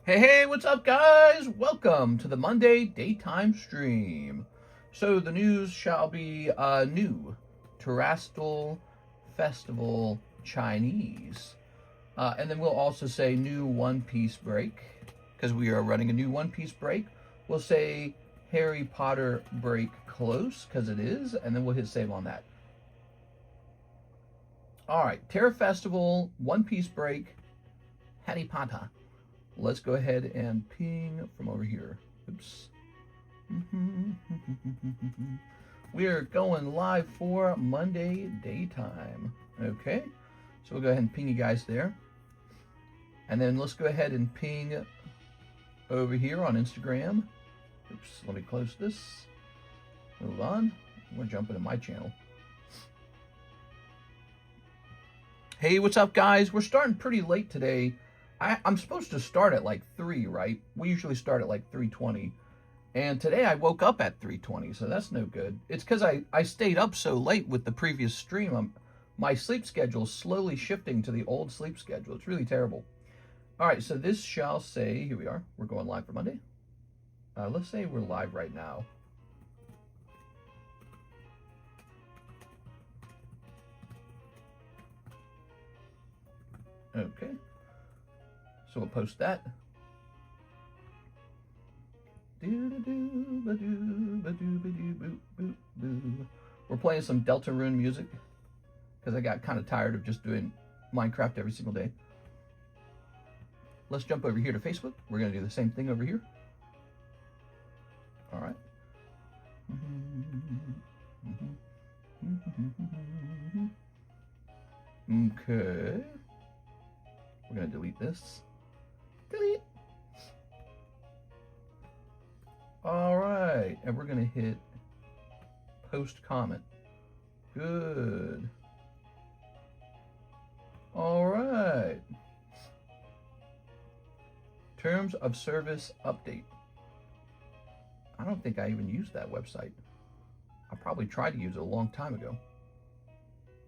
Hey, what's up, guys? Welcome to the Monday daytime stream. So the news shall be new Terastal Festival Chinese. And then we'll also say new One Piece break, because we are running a new One Piece break. We'll say Harry Potter break close, because it is, and then we'll hit save on that. All right, Terra Festival, One Piece break, Harry Potter. Let's go ahead and ping from over here. Oops. We are going live for Monday daytime. Okay, so we'll go ahead and ping you guys there. And then let's go ahead and ping over here on Instagram. Oops, let me close this. Move on. I'm going to jump into my channel. Hey, what's up, guys? We're starting pretty late today. I'm supposed to start at like 3, right? We usually start at like 3:20. And today I woke up at 3:20, so that's no good. It's because I stayed up so late with the previous stream. My sleep schedule is slowly shifting to the old sleep schedule. It's really terrible. All right, so this shall say, here we are. We're going live for Monday. Let's say we're live right now. Okay. So we'll post that. We're playing some Deltarune music because I got kind of tired of just doing Minecraft every single day. Let's jump over here to Facebook. We're going to do the same thing over here. All right. Okay. We're going to delete this. Delete. All right, and we're gonna hit post comment. Good. All right. Terms of service update. I don't think I even used that website. I probably tried to use it a long time ago.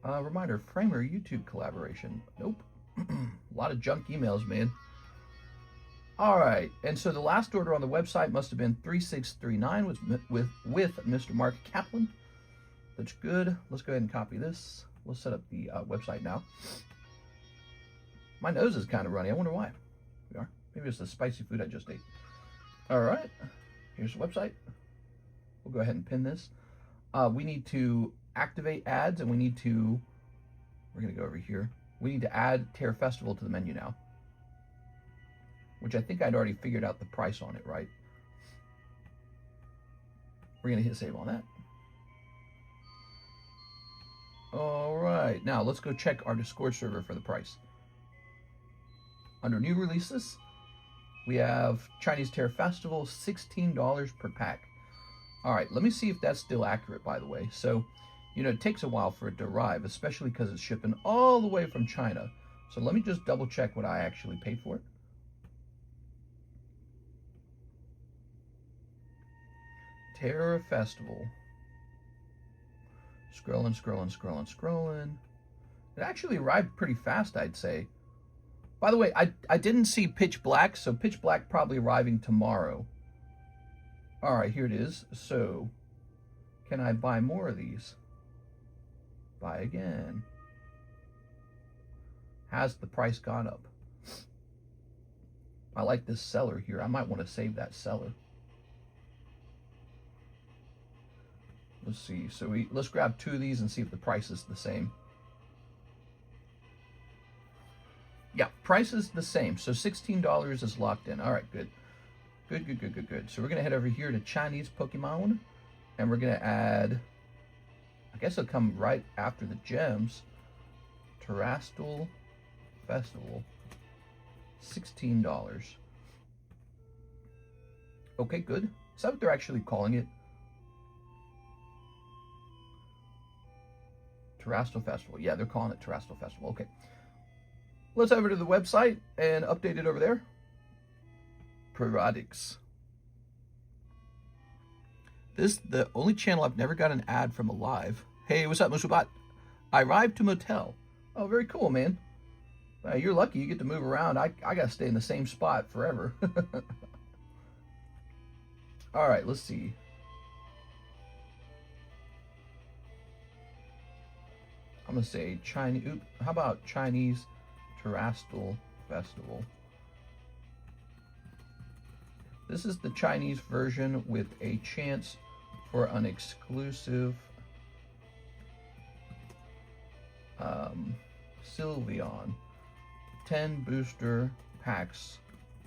Reminder, Framer YouTube collaboration. Nope. A lot of junk emails, man. All right, and so the last order on the website must have been 3639 with Mr. Mark Kaplan. That's good. Let's go ahead and copy this. We'll set up the website now. My nose is kind of runny. I wonder why. We are. Maybe it's the spicy food I just ate. All right, here's the website. We'll go ahead and pin this. We need to activate ads, and we're going to go over here. We need to add Terra Festival to the menu now, which I think I'd already figured out the price on it, right? We're going to hit save on that. All right, now let's go check our Discord server for the price. Under new releases, we have Chinese Terra Festival, $16 per pack. All right, let me see if that's still accurate, by the way. So, you know, it takes a while for it to arrive, especially because it's shipping all the way from China. So let me just double check what I actually paid for it. Terra Festival. Scrolling. It actually arrived pretty fast, I'd say. By the way, I didn't see Pitch Black, so Pitch Black probably arriving tomorrow. All right, here it is. So, can I buy more of these? Buy again. Has the price gone up? I like this seller here. I might want to save that seller. Let's see. So let's grab 2 of these and see if the price is the same. Yeah, price is the same. So $16 is locked in. All right, good. Good. So we're going to head over here to Chinese Pokemon, and we're going to add, I guess it'll come right after the gems, Terastal Festival, $16. Okay, good. Is that what they're actually calling it? Terastal Festival. Yeah, they're calling it Terastal Festival. Okay. Let's over to the website and update it over there. Periodics. This is the only channel I've never got an ad from a live. Hey, what's up, Musubat? I arrived to motel. Oh, very cool, man. You're lucky you get to move around. I got to stay in the same spot forever. All right, let's see. I'm going to say Chinese. How about Chinese Terastal Festival? This is the Chinese version with a chance for an exclusive Sylveon. 10 booster packs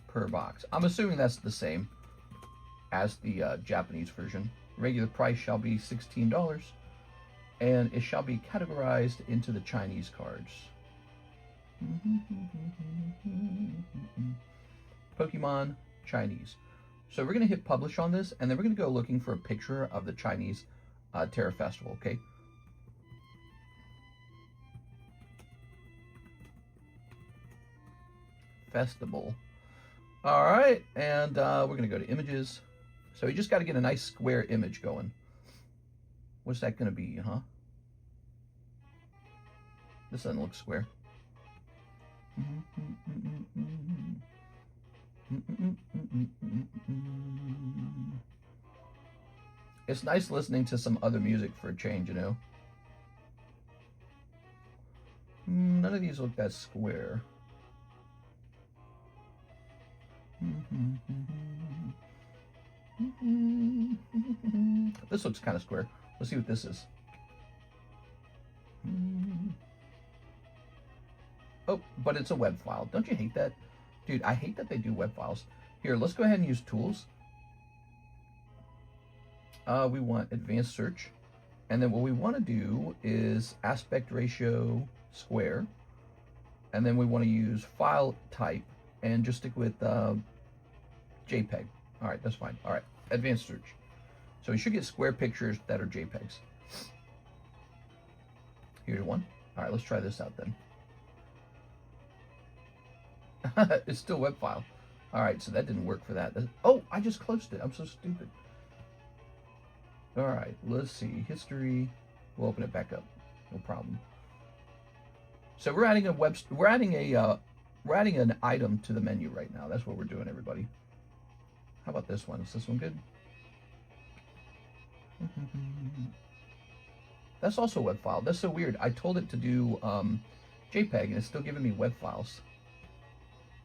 per box. I'm assuming that's the same as the Japanese version. Regular price shall be $16, and it shall be categorized into the Chinese cards. Pokemon Chinese. So we're going to hit publish on this, and then we're going to go looking for a picture of the Chinese Terra Festival, okay? Festival. All right, and we're going to go to images. So you just got to get a nice square image going. What's that going to be, huh? This doesn't look square. It's nice listening to some other music for a change, you know? None of these look that square. This looks kind of square. Let's see what this is. Oh, but it's a web file. Don't you hate that? Dude, I hate that they do web files. Here, let's go ahead and use tools. We want advanced search. And then what we want to do is aspect ratio square. And then we want to use file type and just stick with JPEG. All right, that's fine. All right, advanced search. So we should get square pictures that are JPEGs. Here's one. All right, let's try this out then. It's still web file. All right, so that didn't work for that. Oh, I just closed it. I'm so stupid. All right, let's see. History. We'll open it back up. No problem. So we're adding we're adding an item to the menu right now. That's what we're doing, everybody. How about this one? Is this one good? That's also a web file. That's so weird. I told it to do JPEG, and it's still giving me web files.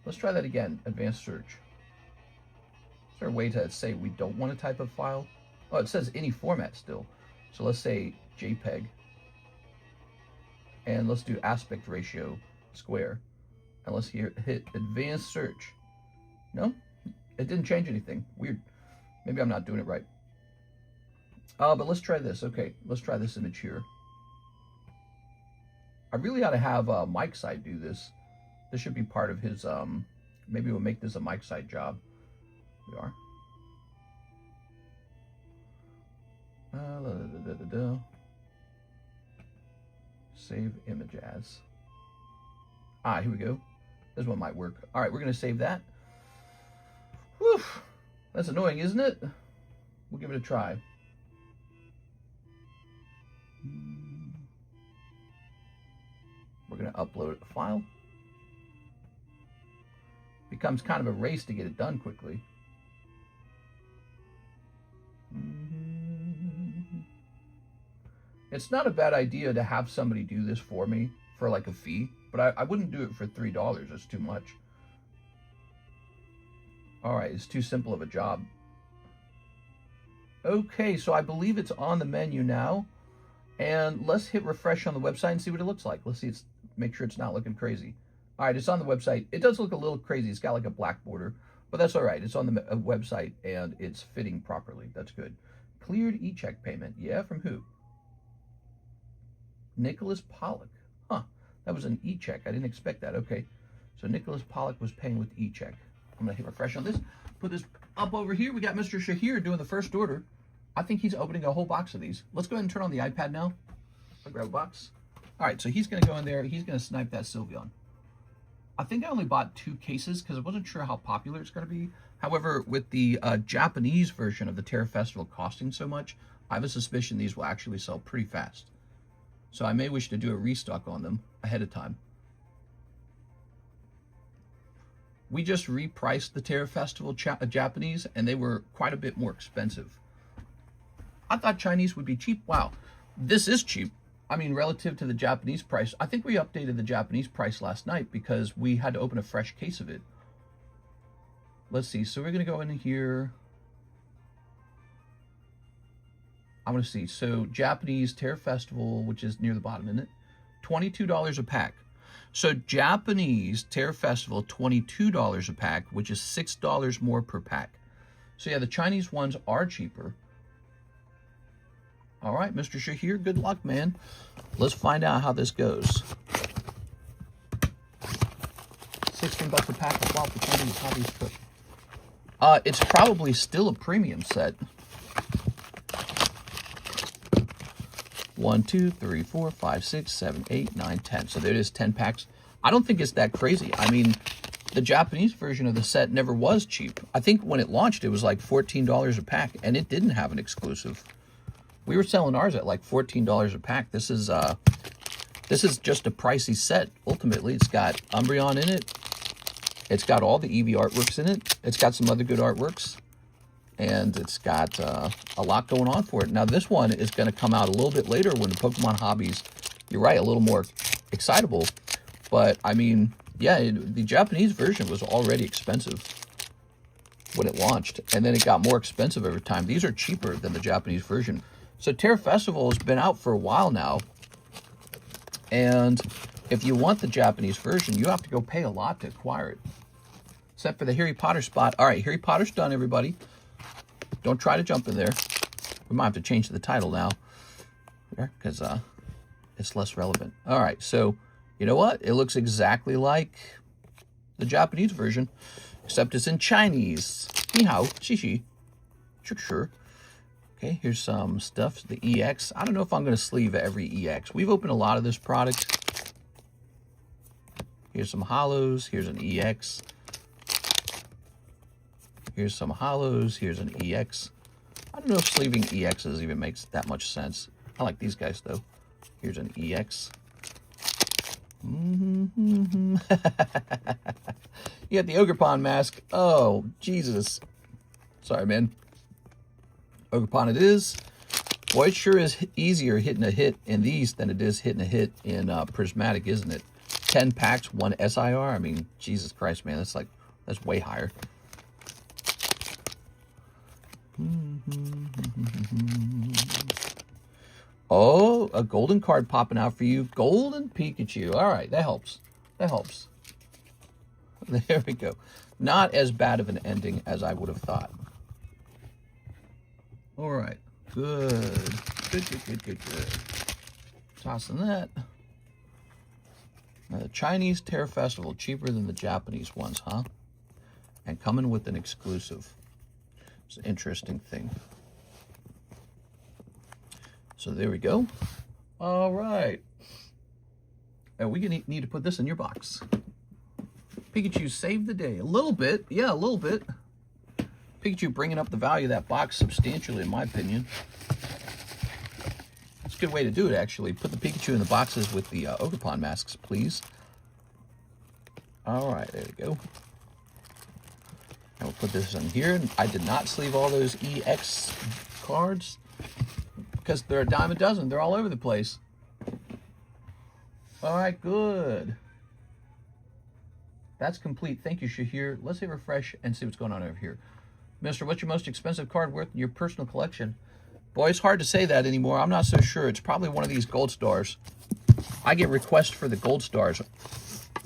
Let's try that again. Advanced search. Is there a way to say we don't want a type of file? Oh, it says any format still. So let's say JPEG. And let's do aspect ratio square. And let's hit advanced search. No, it didn't change anything. Weird. Maybe I'm not doing it right. But let's try this. Okay, let's try this image here. I really ought to have Mike's side do this. This should be part of his, maybe we'll make this a Mike's side job. We are. Save image as. Here we go. This one might work. All right, we're going to save that. Whew. That's annoying, isn't it? We'll give it a try. We're going to upload a file. Becomes kind of a race to get it done quickly. It's not a bad idea to have somebody do this for me for like a fee, but I wouldn't do it for $3. It's too much. All right, it's too simple of a job. Okay, so I believe it's on the menu now. And let's hit refresh on the website and see what it looks like. Let's see, make sure it's not looking crazy. All right, it's on the website. It does look a little crazy. It's got like a black border, but that's all right. It's on the website and it's fitting properly. That's good. Cleared e-check payment. Yeah, from who? Nicholas Pollock. Huh, that was an e-check. I didn't expect that. Okay, so Nicholas Pollock was paying with e-check. I'm gonna hit refresh on this. Put this up over here. We got Mr. Shahir doing the first order. I think he's opening a whole box of these. Let's go ahead and turn on the iPad now. I'll grab a box. All right, so he's gonna go in there. He's gonna snipe that Sylveon. I think I only bought 2 cases because I wasn't sure how popular it's gonna be. However, with the Japanese version of the Terra Festival costing so much, I have a suspicion these will actually sell pretty fast. So I may wish to do a restock on them ahead of time. we just repriced the Terra Festival Japanese, and they were quite a bit more expensive. I thought Chinese would be cheap. Wow, this is cheap. I mean, relative to the Japanese price. I think we updated the Japanese price last night because we had to open a fresh case of it. Let's see. So we're going to go in here. I want to see. So Japanese Terra Festival, which is near the bottom, isn't it? $22 a pack. So Japanese Terra Festival, $22 a pack, which is $6 more per pack. So yeah, the Chinese ones are cheaper. All right, Mr. Shahir, good luck, man. Let's find out how this goes. 16 bucks a pack of Waifu Chinese hobbies cook. It's probably still a premium set. 1, 2, 3, 4, 5, 6, 7, 8, 9, 10. So there it is, 10 packs. I don't think it's that crazy. I mean, the Japanese version of the set never was cheap. I think when it launched, it was like $14 a pack, and it didn't have an exclusive. We were selling ours at like $14 a pack. This is just a pricey set. Ultimately, it's got Umbreon in it. It's got all the Eevee artworks in it. It's got some other good artworks. And it's got a lot going on for it. Now, this one is going to come out a little bit later when the Pokemon hobbies, you're right, a little more excitable. But, I mean, yeah, the Japanese version was already expensive when it launched. And then it got more expensive over time. These are cheaper than the Japanese version. So Terra Festival has been out for a while now. And if you want the Japanese version, you have to go pay a lot to acquire it. Except for the Harry Potter spot. All right, Harry Potter's done, everybody. Don't try to jump in there. We might have to change the title now because it's less relevant. All right, so you know what? It looks exactly like the Japanese version, except it's in Chinese. Ni hao, xi xi, sure. Okay, here's some stuff. The EX. I don't know if I'm going to sleeve every EX. We've opened a lot of this product. Here's some hollows. Here's an EX. Here's some hollows. Here's an EX. I don't know if sleeving EXs even makes that much sense. I like these guys, though. Here's an EX. You got the Ogerpon mask. Oh, Jesus. Sorry, man. Ogerpon it is. Boy, it sure is easier hitting a hit in these than it is hitting a hit in Prismatic, isn't it? 10 packs, 1 SIR. I mean, Jesus Christ, man. That's way higher. Oh, a golden card popping out for you. Golden Pikachu. All right, that helps. That helps. There we go. Not as bad of an ending as I would have thought. All right. Good. Good. Tossing that. Now, the Chinese Terra Festival, cheaper than the Japanese ones, huh? And coming with an exclusive. It's an interesting thing. So there we go. All right. And we need to put this in your box. Pikachu saved the day. A little bit. Yeah, a little bit. Pikachu bringing up the value of that box substantially, in my opinion. It's a good way to do it, actually. Put the Pikachu in the boxes with the Ogerpon masks, please. All right, there we go. And we'll put this in here. I did not sleeve all those EX cards because they're a dime a dozen. They're all over the place. All right, good. That's complete. Thank you, Shahir. Let's hit refresh and see what's going on over here. Mister, what's your most expensive card worth in your personal collection? Boy, it's hard to say that anymore. I'm not so sure. It's probably one of these gold stars. I get requests for the gold stars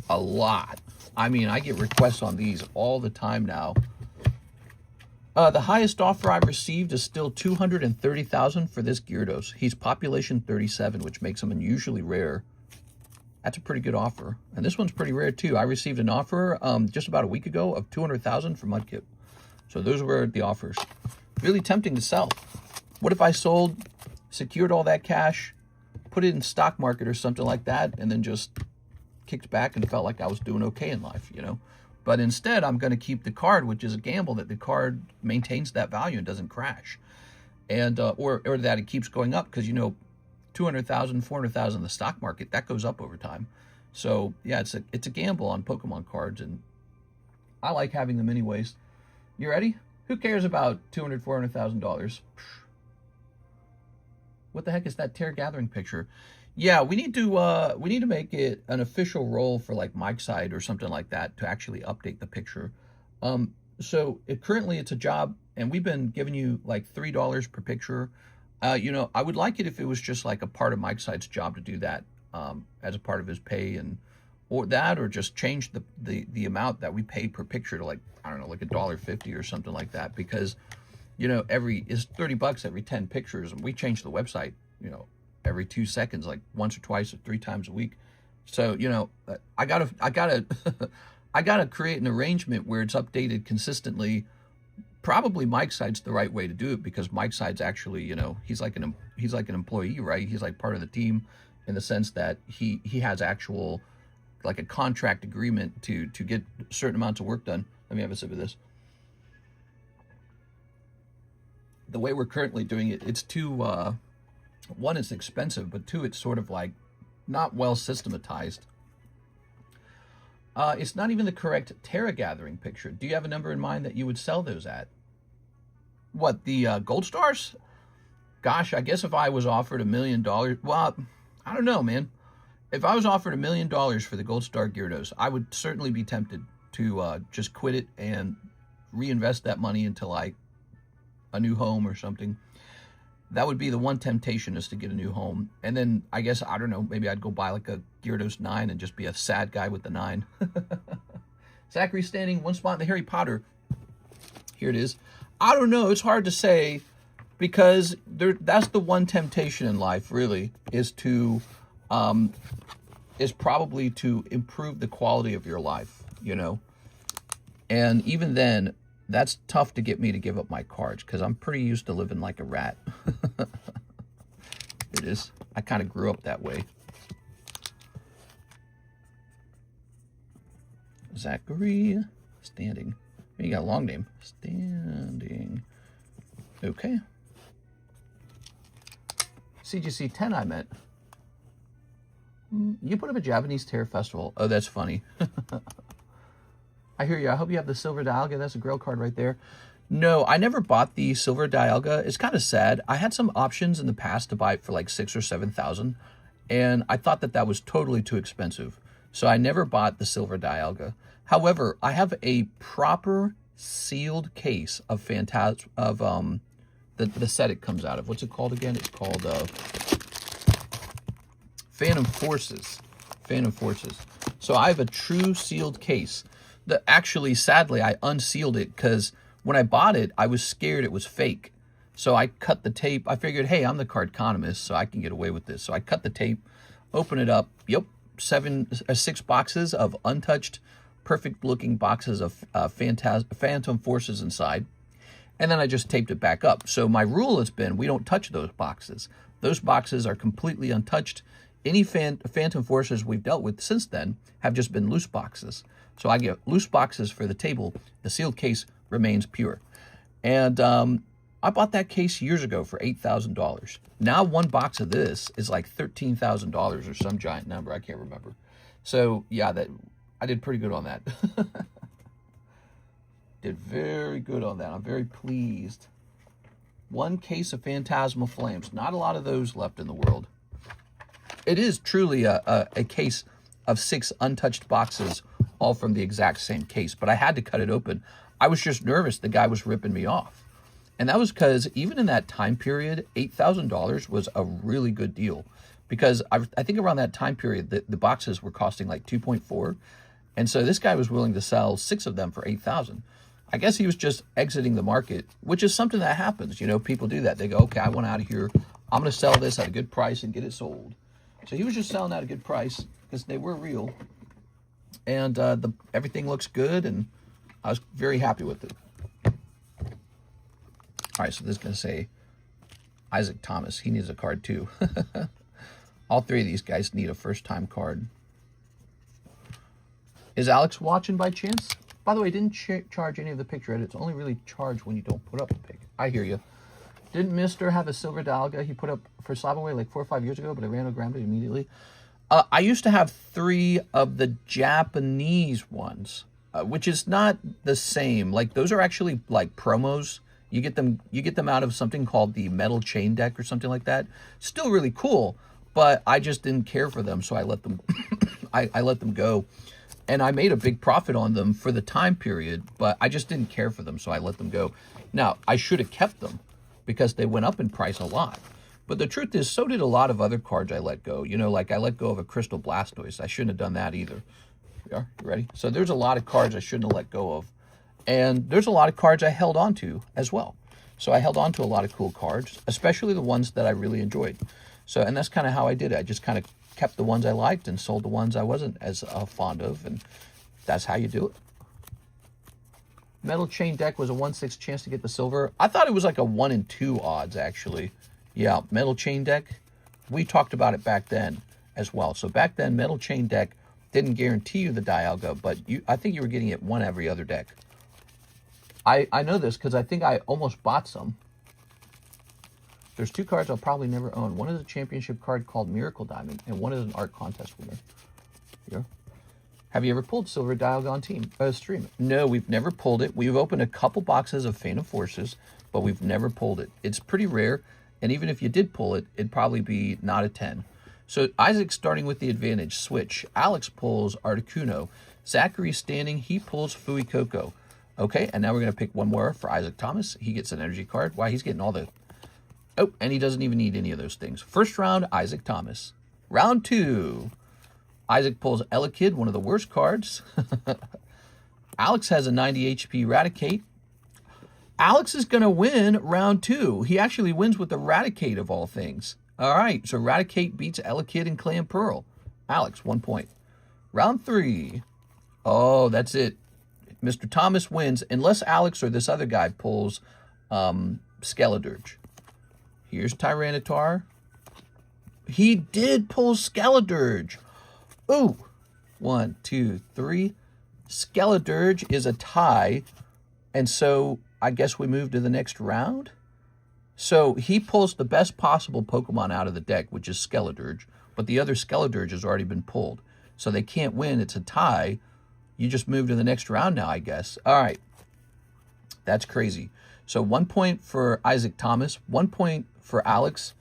a lot. I mean, I get requests on these all the time now. The highest offer I've received is still $230,000 for this Gyarados. He's population 37, which makes him unusually rare. That's a pretty good offer. And this one's pretty rare, too. I received an offer just about a week ago of $200,000 for Mudkip. So those were the offers. Really tempting to sell. What if I sold, secured all that cash, put it in stock market or something like that, and then just kicked back and felt like I was doing okay in life, you know? But instead, I'm going to keep the card, which is a gamble that the card maintains that value and doesn't crash. And or that it keeps going up because, you know, 200,000, 400,000 in the stock market, that goes up over time. So, yeah, it's a gamble on Pokemon cards. And I like having them anyways. You ready? Who cares about $200,000, $400,000? What the heck is that Terra Gathering picture? Yeah, we need to make it an official role for like MikeSide or something like that to actually update the picture. So currently it's a job, and we've been giving you like $3 per picture. You know, I would like it if it was just like a part of MikeSide's job to do that as a part of his pay, and or just change the amount that we pay per picture to like, I don't know, like $1.50 or something like that, because you know, it's $30 every 10 pictures, and we change the website, you know, every 2 seconds, like once or twice or 3 times a week. So, you know, I gotta I gotta create an arrangement where it's updated consistently. Probably MikeSide's the right way to do it, because MikeSide's actually, you know, he's like an employee, right? He's like part of the team in the sense that he has actual, like a contract agreement to get certain amounts of work done. Let me have a sip of this. The way we're currently doing it, it's too, one, it's expensive, but two, it's sort of like not well systematized. It's not even the correct Terra Gathering picture. Do you have a number in mind that you would sell those at? What, the gold stars? Gosh, I guess if I was offered $1 million, well, I don't know, man. If I was offered $1 million for the gold star Gyarados, I would certainly be tempted to just quit it and reinvest that money into like a new home or something. That would be the one temptation, is to get a new home. And then I guess, I don't know, maybe I'd go buy like a Gyarados 9 and just be a sad guy with the 9. Zachary standing one spot in the Harry Potter. Here it is. I don't know. It's hard to say, because that's the one temptation in life, really, is probably to improve the quality of your life, you know? And even then, that's tough to get me to give up my cards, because I'm pretty used to living like a rat. It is. I kind of grew up that way. Zachary Standing. You got a long name. Standing. Okay. CGC 10, I meant. You put up a Japanese Terror Festival. Oh, that's funny. I hear you. I hope you have the Silver Dialga. That's a Grail card right there. No, I never bought the Silver Dialga. It's kind of sad. I had some options in the past to buy it for like 6,000 or 7,000, and I thought that was totally too expensive. So I never bought the Silver Dialga. However, I have a proper sealed case of the set it comes out of. What's it called again? It's called Phantom Forces. Phantom Forces. So I have a true sealed case. Actually, sadly, I unsealed it because when I bought it, I was scared it was fake. So I cut the tape. I figured, hey, I'm the Cardconomist, so I can get away with this. So I cut the tape, open it up. Yep, 6 boxes of untouched, perfect-looking boxes of Phantom Forces inside. And then I just taped it back up. So my rule has been, we don't touch those boxes. Those boxes are completely untouched. Any Phantom Forces we've dealt with since then have just been loose boxes. So I get loose boxes for the table. The sealed case remains pure. And I bought that case years ago for $8,000. Now one box of this is like $13,000 or some giant number. I can't remember. So yeah, I did pretty good on that. Did very good on that. I'm very pleased. One case of Phantasmal Flames. Not a lot of those left in the world. It is truly a case of 6 untouched boxes, all from the exact same case. But I had to cut it open. I was just nervous the guy was ripping me off. And that was because even in that time period, $8,000 was a really good deal. Because I think around that time period, the boxes were costing like 2.4. And so this guy was willing to sell 6 of them for $8,000. I guess he was just exiting the market, which is something that happens. You know, people do that. They go, okay, I want out of here. I'm going to sell this at a good price and get it sold. So he was just selling at a good price because they were real. And everything looks good, and I was very happy with it. All right, so this is going to say Isaac Thomas. He needs a card too. All 3 of these guys need a first-time card. Is Alex watching by chance? By the way, didn't charge any of the picture edits. Only really charge when you don't put up a pic. I hear you. Didn't Mister have a Silver Dialga he put up for Slab away like 4 or 5 years ago, but I ran and grabbed it immediately? I used to have 3 of the Japanese ones. which is not the same. Like, those are actually like promos. You get them out of something called the Metal Chain Deck or something like that. Still really cool, but I just didn't care for them, so I let them I let them go. And I made a big profit on them for the time period, but I just didn't care for them, so I let them go. Now, I should have kept them because they went up in price a lot. But the truth is, so did a lot of other cards I let go. You know, like I let go of a Crystal Blastoise. I shouldn't have done that either. You ready? So there's a lot of cards I shouldn't have let go of. And there's a lot of cards I held on to as well. So I held on to a lot of cool cards, especially the ones that I really enjoyed. So, and that's kind of how I did it. I just kind of kept the ones I liked and sold the ones I wasn't as fond of. And that's how you do it. Metal Chain Deck was a 1/6 chance to get the silver. I thought it was like a 1 in 2 odds, actually. Yeah, Metal Chain Deck. We talked about it back then as well. So back then, Metal Chain Deck didn't guarantee you the Dialga, but I think you were getting it one every other deck. I know this because I think I almost bought some. There's 2 cards I'll probably never own. One is a championship card called Miracle Diamond, and one is an art contest winner. Here. Have you ever pulled Silver Dialga on stream? No, we've never pulled it. We've opened a couple boxes of Fan of Forces, but we've never pulled it. It's pretty rare, and even if you did pull it, it'd probably be not a 10. So Isaac's starting with the advantage. Switch. Alex pulls Articuno. Zachary standing. He pulls Fuecoco. Okay, and now we're going to pick one more for Isaac Thomas. He gets an energy card. Wow, he's getting all the... Oh, and he doesn't even need any of those things. First round, Isaac Thomas. Round 2. Isaac pulls Elekid, one of the worst cards. Alex has a 90 HP Raticate. Alex is going to win round 2. He actually wins with the Raticate of all things. All right, so Raticate beats Elekid and Clan Pearl. Alex, 1 point. Round 3. Oh, that's it. Mr. Thomas wins, unless Alex or this other guy pulls Skeledirge. Here's Tyranitar. He did pull Skeledirge. Ooh. 1, 2, 3. Skeledirge is a tie, and so I guess we move to the next round. So he pulls the best possible Pokemon out of the deck, which is Skeledirge, but the other Skeledirge has already been pulled. So they can't win. It's a tie. You just move to the next round now, I guess. All right. That's crazy. So 1 point for Isaac Thomas, 1 point for Alex.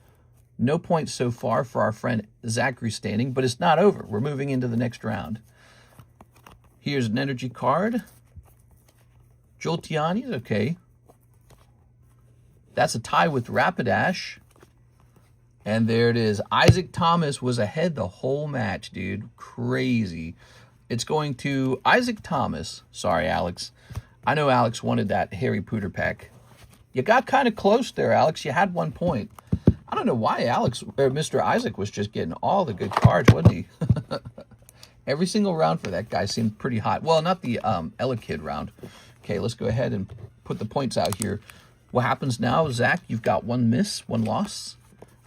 No points so far for our friend Zachary standing, but it's not over. We're moving into the next round. Here's an energy card. Jolteon, okay. That's a tie with Rapidash. And there it is. Isaac Thomas was ahead the whole match, dude. Crazy. It's going to Isaac Thomas. Sorry, Alex. I know Alex wanted that Harry Potter pack. You got kind of close there, Alex. You had 1 point. I don't know why Mr. Isaac was just getting all the good cards, wasn't he? Every single round for that guy seemed pretty hot. Well, not the Elekid round. Okay, let's go ahead and put the points out here. What happens now, Zach? You've got 1 miss, 1 loss.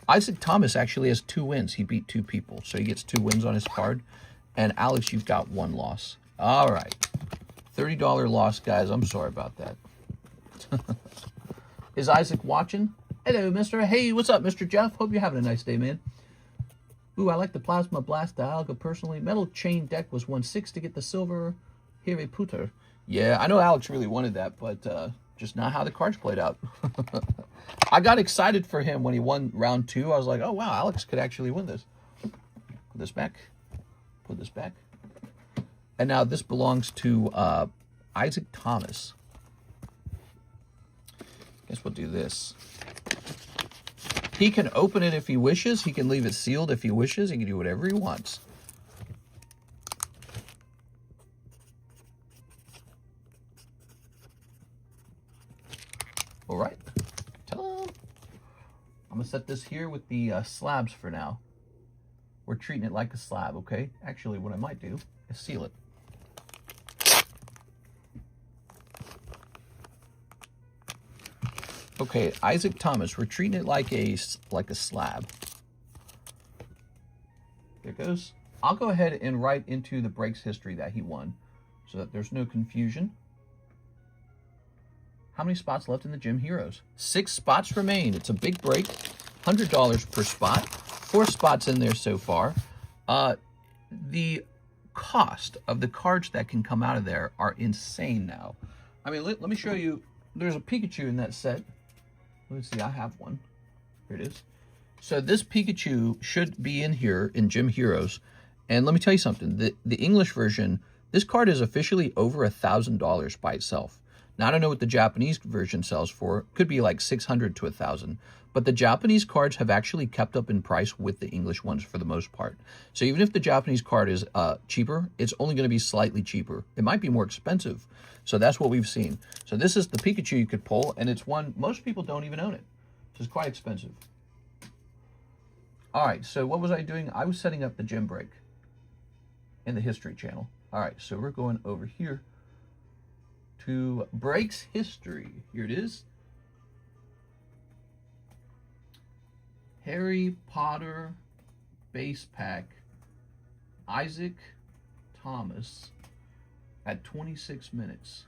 Isaac Thomas actually has 2 wins. He beat 2 people, so he gets 2 wins on his card. And Alex, you've got 1 loss. All right. $30 loss, guys. I'm sorry about that. Is Isaac watching? Hello, mister. Hey, what's up, Mr. Jeff? Hope you're having a nice day, man. Ooh, I like the Plasma Blast Dialga personally. Metal Chain Deck was 1/6 to get the silver Harry Potter. Yeah, I know Alex really wanted that, but just not how the cards played out. I got excited for him when he won round 2. I was like, oh, wow, Alex could actually win this. Put this back. Put this back. And now this belongs to Isaac Thomas. Guess we'll do this. He can open it if he wishes. He can leave it sealed if he wishes. He can do whatever he wants. All right. Ta-da! I'm going to set this here with the slabs for now. We're treating it like a slab, okay? Actually, what I might do is seal it. Okay, Isaac Thomas, we're treating it like a slab. There it goes. I'll go ahead and write into the breaks history that he won so that there's no confusion. How many spots left in the Gym Heroes? 6 spots remain. It's a big break. $100 per spot. 4 spots in there so far. The cost of the cards that can come out of there are insane now. I mean, let me show you. There's a Pikachu in that set. Let's see, I have one. Here it is. So this Pikachu should be in here in Gym Heroes. And let me tell you something. The English version, this card is officially over $1,000 by itself. Now, I don't know what the Japanese version sells for. Could be like 600 to 1,000. But the Japanese cards have actually kept up in price with the English ones for the most part. So even if the Japanese card is cheaper, it's only going to be slightly cheaper. It might be more expensive. So that's what we've seen. So this is the Pikachu you could pull, and it's one most people don't even own it. So it's quite expensive. All right, so what was I doing? I was setting up the gym break in the History channel. All right, so we're going over here to Breaks History. Here it is. Harry Potter base pack, Isaac Thomas at 26 minutes.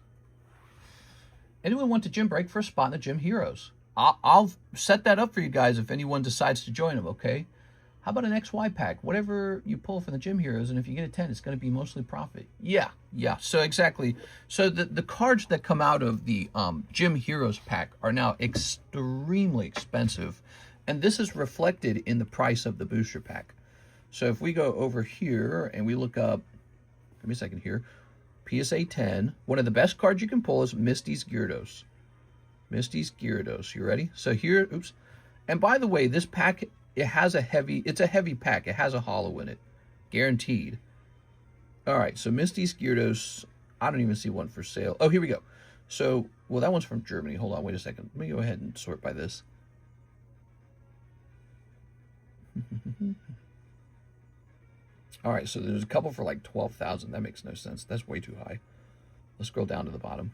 Anyone want to gym break for a spot in the Gym Heroes? I'll set that up for you guys if anyone decides to join them, okay? How about an XY pack? Whatever you pull from the Gym Heroes, and if you get a 10, it's going to be mostly profit. Yeah. So exactly. So the cards that come out of the Gym Heroes pack are now extremely expensive. And this is reflected in the price of the booster pack. So if we go over here and we look up, give me a second here, PSA 10, one of the best cards you can pull is Misty's Gyarados. Misty's Gyarados. You ready? So here, oops. And by the way, this pack, it's a heavy pack. It has a holo in it. Guaranteed. All right, so Misty's Gyarados, I don't even see one for sale. Oh, here we go. So, well, that one's from Germany. Hold on, wait a second. Let me go ahead and sort by this. All right, so there's a couple for like 12,000. That makes no sense. That's way too high. Let's scroll down to the bottom.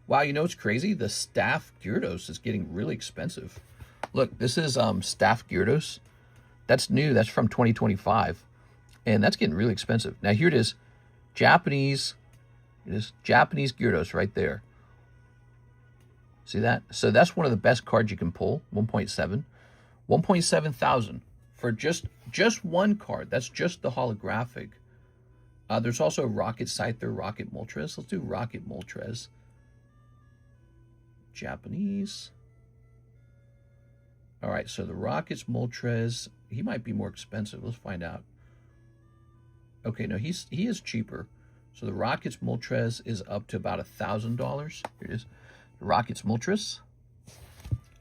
Wow, you know what's crazy? The Staff Gyarados is getting really expensive. Look, this is Staff Gyarados. That's new. That's from 2025. And that's getting really expensive. Now, here it is. Japanese. It is Japanese Gyarados right there. See that? So that's one of the best cards you can pull. 1.7. 1.7 thousand for just one card. That's just the holographic. There's also Rocket Scyther, Rocket Moltres. Let's do Rocket Moltres. Japanese. All right, so the Rocket's Moltres, he might be more expensive. Let's find out. Okay, no, he is cheaper. So the Rocket's Moltres is up to about $1,000. Here it is. The Rocket's Moltres.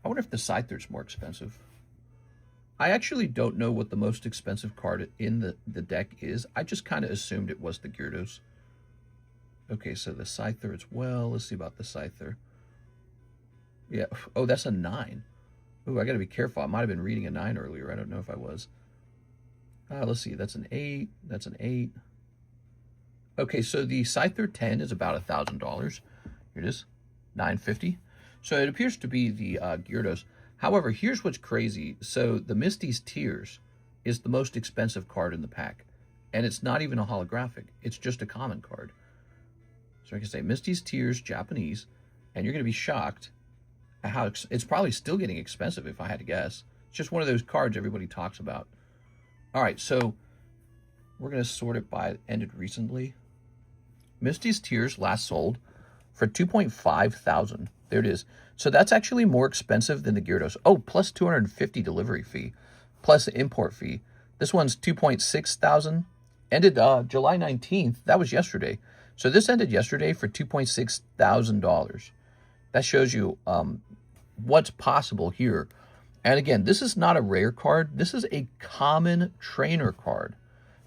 I wonder if the Scyther's more expensive. I actually don't know what the most expensive card in the deck is. I just kind of assumed it was the Gyarados. Okay, so the Scyther as well. Let's see about the Scyther. Yeah. Oh, that's a 9. Oh, I got to be careful. I might have been reading a 9 earlier. I don't know if I was. Let's see. That's an 8. That's an 8. Okay, so the Scyther 10 is about $1,000. Here it is. $950. So it appears to be the Gyarados. However, here's what's crazy. So the Misty's Tears is the most expensive card in the pack. And it's not even a holographic. It's just a common card. So I can say Misty's Tears, Japanese, and you're going to be shocked at how it's probably still getting expensive if I had to guess. It's just one of those cards everybody talks about. All right, so we're going to sort it by ended recently. Misty's Tears last sold for 2.5 thousand. There it is. So that's actually more expensive than the Gyarados. Oh, plus 250 delivery fee, plus the import fee. This one's 2.6 thousand. Ended July 19th. That was yesterday. So this ended yesterday for $2.6 thousand. That shows you what's possible here. And again, this is not a rare card. This is a common trainer card.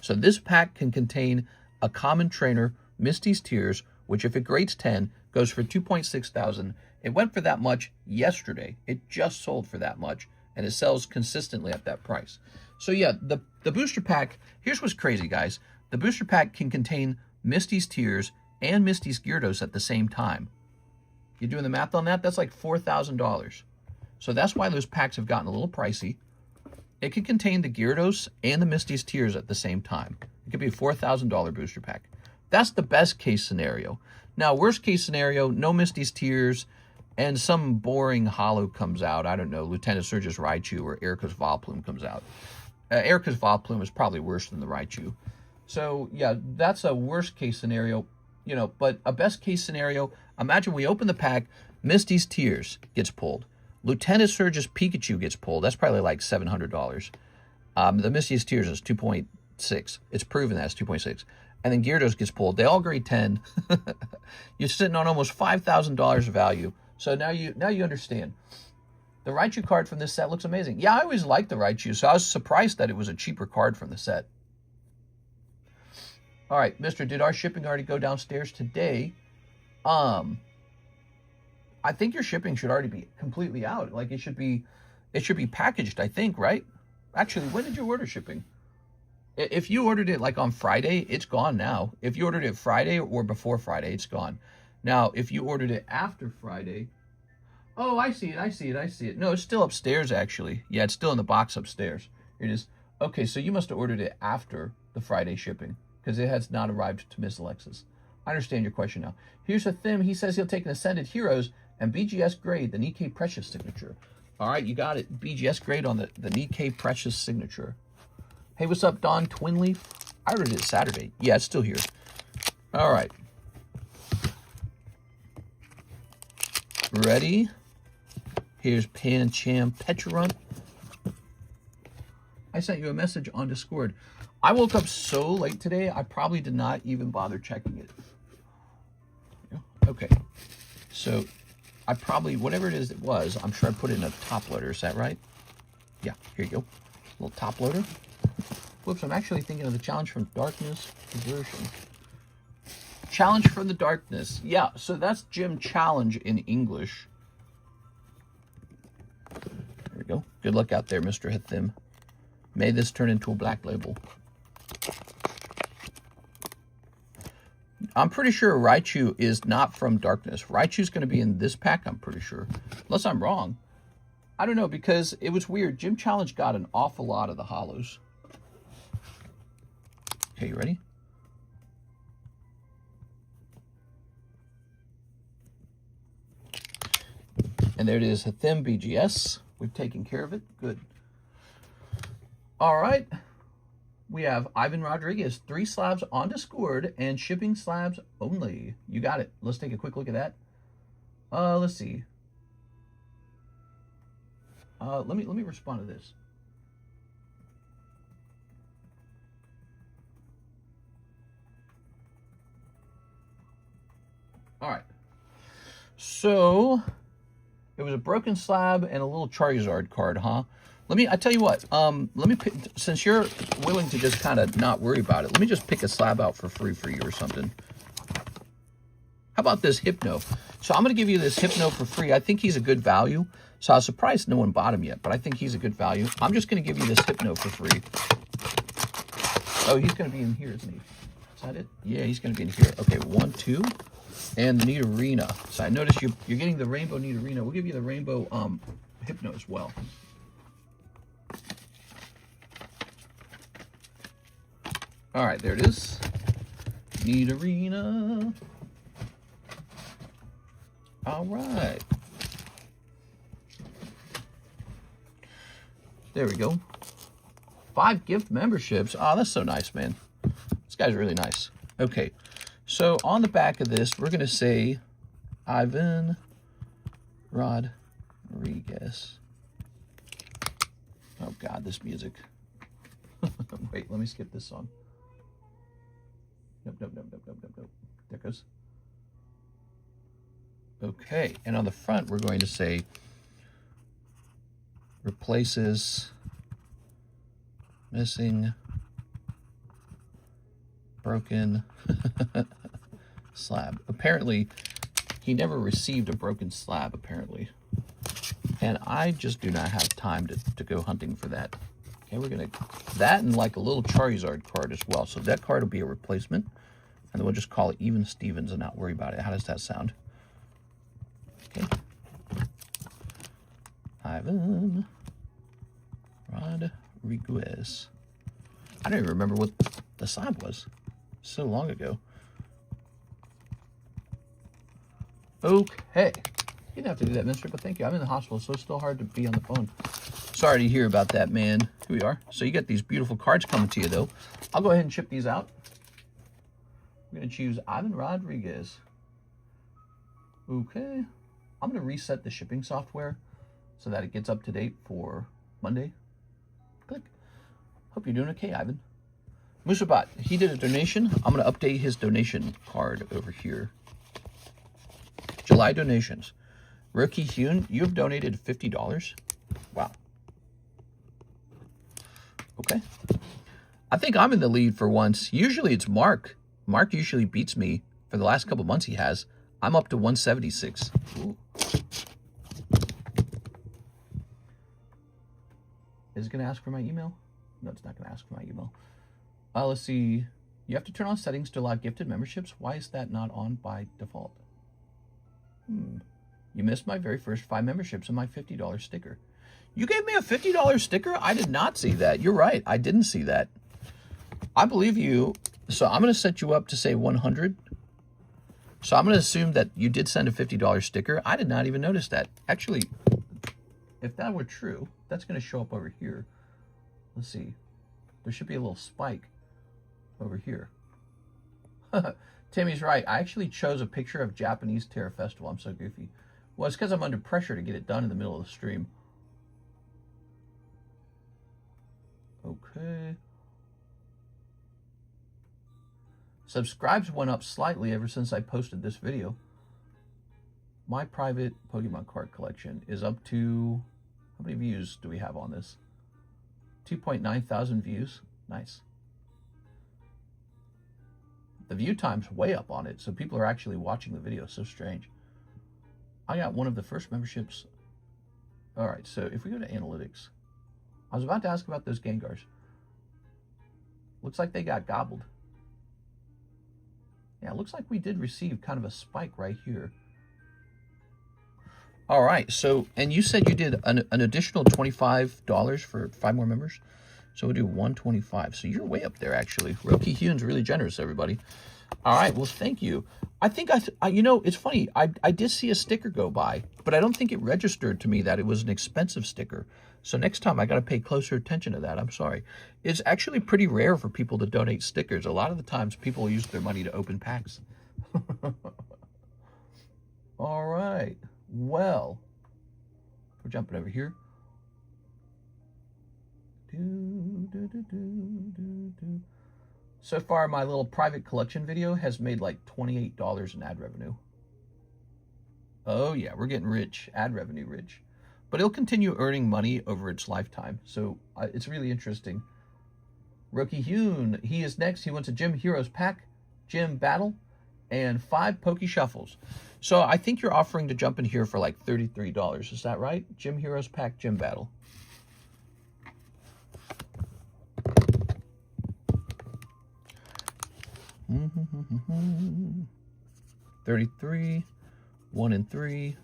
So this pack can contain a common trainer, Misty's Tears, which if it grades 10, goes for 2.6 thousand. It went for that much yesterday. It just sold for that much, and it sells consistently at that price. So yeah, the booster pack, here's what's crazy, guys. The booster pack can contain Misty's Tears and Misty's Gyarados at the same time. You doing the math on that? That's like $4,000. So that's why those packs have gotten a little pricey. It can contain the Gyarados and the Misty's Tears at the same time. It could be a $4,000 booster pack. That's the best case scenario. Now, worst case scenario, no Misty's Tears, and some boring holo comes out. I don't know, Lieutenant Surge's Raichu or Erica's Vileplume comes out. Erica's Vileplume is probably worse than the Raichu. So, yeah, that's a worst case scenario, you know, but a best case scenario, imagine we open the pack, Misty's Tears gets pulled. Lieutenant Surge's Pikachu gets pulled. That's probably like $700. The Misty's Tears is 2.6. It's proven that's 2.6. And then Gyarados gets pulled. They all grade 10. You're sitting on almost $5,000 of value. So now you understand. The Raichu card from this set looks amazing. Yeah, I always liked the Raichu, so I was surprised that it was a cheaper card from the set. All right, Mister, did our shipping already go downstairs today? I think your shipping should already be completely out. Like it should be packaged, I think, right? Actually, when did you order shipping? If you ordered it like on Friday, it's gone now. If you ordered it Friday or before Friday, it's gone. Now, if you ordered it after Friday, oh, I see it. No, it's still upstairs, actually. Yeah, it's still in the box upstairs. Here it is. Okay, so you must have ordered it after the Friday shipping because it has not arrived to Miss Alexis. I understand your question now. Here's a Thim. He says he'll take an Ascended Heroes and BGS grade, the Nikkei Precious signature. All right, you got it. BGS grade on the Nikkei Precious signature. Hey, what's up, Don Twinleaf? I ordered it Saturday. Yeah, it's still here. All right. Ready? Here's Pancham Pecharunt. I sent you a message on Discord. I woke up so late today, I probably did not even bother checking it. Okay. So, I probably, whatever it is it was, I'm sure I put it in a top loader. Is that right? Yeah, here you go. Little top loader. Whoops, I'm actually thinking of the Challenge from Darkness version. Challenge from the Darkness. Yeah, so that's Gym Challenge in English. There we go. Good luck out there, Mr. Hithim. May this turn into a black label. I'm pretty sure Raichu is not from Darkness. Raichu's going to be in this pack, I'm pretty sure. Unless I'm wrong. I don't know, because it was weird. Gym Challenge got an awful lot of the hollows. Okay, you ready? And there it is, Hithim BGS. We've taken care of it. Good. All right. We have Ivan Rodriguez, 3 slabs on Discord and shipping slabs only. You got it. Let's take a quick look at that. Let's see. Let me respond to this. All right. So it was a broken slab and a little Charizard card, huh? I tell you what, let me pick, since you're willing to just kind of not worry about it, let me just pick a slab out for free for you or something. How about this Hypno? So I'm going to give you this Hypno for free. I think he's a good value. So I was surprised no one bought him yet, but I think he's a good value. I'm just going to give you this Hypno for free. Oh, he's going to be in here, isn't he? Is that it? Yeah, he's going to be in here. Okay, 1, 2, and the Nidorina. So I noticed you're getting the Rainbow Nidorina. We'll give you the Rainbow Hypno as well. All right, there it is. Nidorina. All right. There we go. 5 gift memberships. Oh, that's so nice, man. This guy's really nice. Okay, so on the back of this, we're going to say Ivan Rodriguez. Oh, God, this music. Wait, let me skip this song. Nope. There it goes. Okay, and on the front, we're going to say replaces missing broken slab. Apparently, he never received a broken slab, apparently. And I just do not have time to go hunting for that. Okay, we're going to... That and like a little Charizard card as well. So that card will be a replacement. And then we'll just call it Even Stevens and not worry about it. How does that sound? Okay. Ivan Rodriguez. I don't even remember what the slab was. So long ago. Okay. You didn't have to do that, mister, but thank you. I'm in the hospital, so it's still hard to be on the phone. Sorry to hear about that, man. Here we are. So you got these beautiful cards coming to you, though. I'll go ahead and ship these out. We're going to choose Ivan Rodriguez. Okay. I'm going to reset the shipping software so that it gets up to date for Monday. Click. Hope you're doing okay, Ivan. Musabat, he did a donation. I'm going to update his donation card over here. July donations. Roki Hyun, you have donated $50. Wow. Okay. I think I'm in the lead for once. Usually it's Mark. Mark usually beats me. For the last couple months he has. I'm up to 176. Ooh. Is it going to ask for my email? No, it's not going to ask for my email. Let's see. You have to turn on settings to allow gifted memberships. Why is that not on by default? You missed my very first 5 memberships and my $50 sticker. You gave me a $50 sticker? I did not see that. You're right. I didn't see that. I believe you. So I'm going to set you up to say 100. So I'm going to assume that you did send a $50 sticker. I did not even notice that. Actually, if that were true, that's going to show up over here. Let's see. There should be a little spike over here. Timmy's right. I actually chose a picture of Japanese Terror Festival. I'm so goofy. Well, it's because I'm under pressure to get it done in the middle of the stream. Okay. Subscribes went up slightly ever since I posted this video. My private Pokemon card collection is up to... How many views do we have on this? 2.9 thousand views. Nice. The view time's way up on it, so people are actually watching the video. So strange. I got one of the first memberships. All right, so if we go to analytics, I was about to ask about those Gengars. Looks like they got gobbled. Yeah, it looks like we did receive kind of a spike right here. All right, so, and you said you did an additional $25 for 5 more members? So we'll do 125. So you're way up there, actually. Roki Hyun's really generous, everybody. All right, well, thank you. I think, you know, it's funny. I did see a sticker go by, but I don't think it registered to me that it was an expensive sticker. So next time I got to pay closer attention to that. I'm sorry. It's actually pretty rare for people to donate stickers. A lot of the times people use their money to open packs. All right. Well, we're jumping over here. So far, my little private collection video has made like $28 in ad revenue. Oh yeah, we're getting rich, ad revenue rich. But it'll continue earning money over its lifetime. So it's really interesting. Roki Hyun, he is next. He wants a Gym Heroes pack, Gym Battle, and 5 Poke Shuffles. So I think you're offering to jump in here for like $33. Is that right? Gym Heroes pack, Gym Battle. $33, 1 and 3.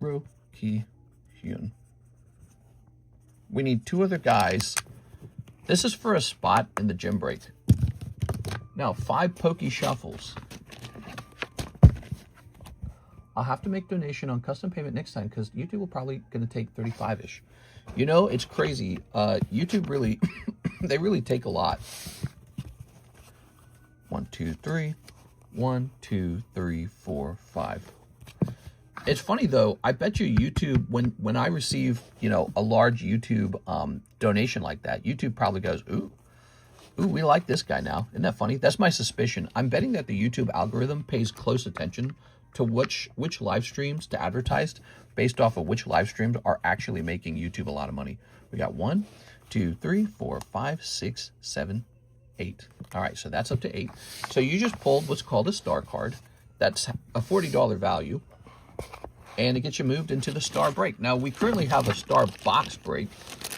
Roki Hyun. We need 2 other guys. This is for a spot in the gym break. Now, 5 Poke Shuffles. I'll have to make donation on custom payment next time because YouTube will probably going to take 35-ish. You know, it's crazy. YouTube really, they really take a lot. 1, 2, 3. 1, 2, 3, 4, 5. It's funny though. I bet you YouTube, when I receive, you know, a large YouTube donation like that, YouTube probably goes, ooh, we like this guy now. Isn't that funny? That's my suspicion. I'm betting that the YouTube algorithm pays close attention to which live streams to advertise based off of which live streams are actually making YouTube a lot of money. We got 1, 2, 3, 4, 5, 6, 7, 8. All right, so that's up to 8. So you just pulled what's called a star card. That's a $40 value. And it gets you moved into the star break. Now, we currently have a star box break.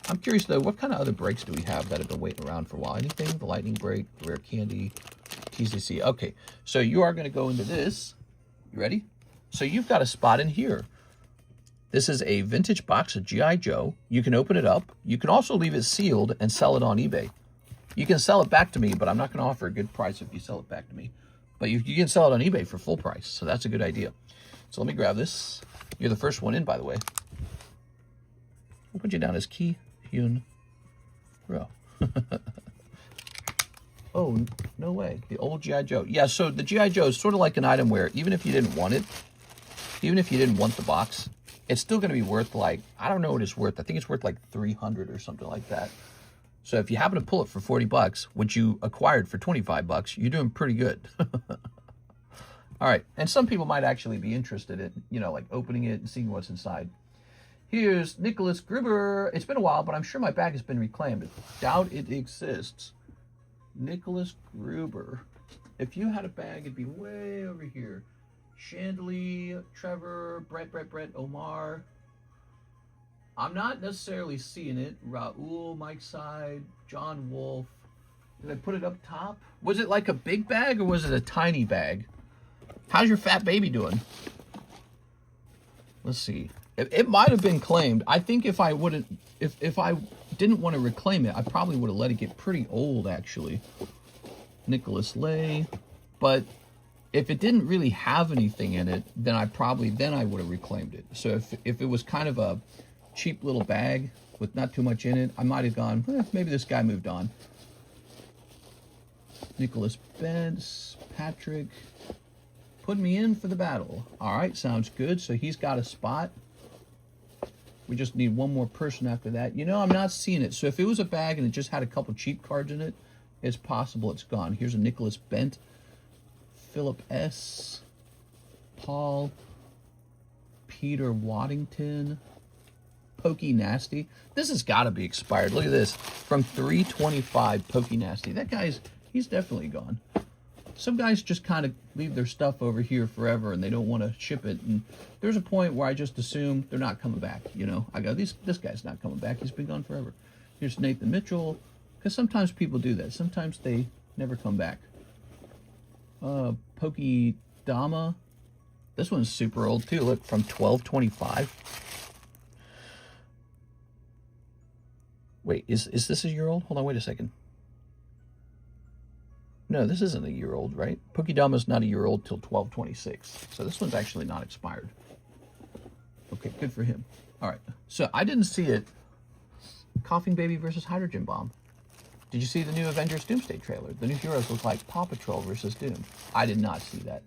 I'm curious, though, what kind of other breaks do we have that have been waiting around for a while? Anything? The lightning break, rare candy, TCC. Okay, so you are going to go into this. You ready? So you've got a spot in here. This is a vintage box of G.I. Joe. You can open it up. You can also leave it sealed and sell it on eBay. You can sell it back to me, but I'm not going to offer a good price if you sell it back to me. But you can sell it on eBay for full price, so that's a good idea. So let me grab this. You're the first one in, by the way. We'll put you down as Ki Hyun Ro. Oh, no way. The old G.I. Joe. Yeah, so the G.I. Joe is sort of like an item where even if you didn't want it, even if you didn't want the box, it's still going to be worth like, I don't know what it's worth. I think it's worth like $300 or something like that. So if you happen to pull it for 40 bucks, which you acquired for 25 bucks, you're doing pretty good. All right. And some people might actually be interested in, you know, like opening it and seeing what's inside. Here's Nicholas Gruber. It's been a while, but I'm sure my bag has been reclaimed. Doubt it exists. Nicholas Gruber. If you had a bag, it'd be way over here. Chandelier, Trevor, Brett, Omar. I'm not necessarily seeing it. Raul, Mike Side, John Wolf. Did I put it up top? Was it like a big bag or was it a tiny bag? How's your fat baby doing? Let's see. It might have been claimed. I think if I wouldn't, if I didn't want to reclaim it, I probably would have let it get pretty old, actually. Nicholas Lay. But if it didn't really have anything in it, then I would have reclaimed it. So if it was kind of a cheap little bag with not too much in it, I might have gone, maybe this guy moved on. Nicholas Bentz, Patrick, put me in for the battle. All right, sounds good. So he's got a spot. We just need one more person after that. You know, I'm not seeing it. So if it was a bag and it just had a couple cheap cards in it, it's possible it's gone. Here's a Nicholas Bent, Philip S., Paul, Peter Waddington, Pokey Nasty. This has got to be expired. Look at this. From 325, Pokey Nasty. That guy's, he's definitely gone. Some guys just kind of leave their stuff over here forever and they don't want to ship it. And there's a point where I just assume they're not coming back. You know, I go, this guy's not coming back. He's been gone forever. Here's Nathan Mitchell. Because sometimes people do that. Sometimes they never come back. Pokey Dama. This one's super old too. Look, from 1225. Wait, is this a year old? Hold on, wait a second. No, this isn't a year old, right? Pokedama's not a year old till 1226. So this one's actually not expired. Okay, good for him. All right, so I didn't see it. Coughing Baby versus Hydrogen Bomb. Did you see the new Avengers Doomsday trailer? The new heroes look like Paw Patrol versus Doom. I did not see that.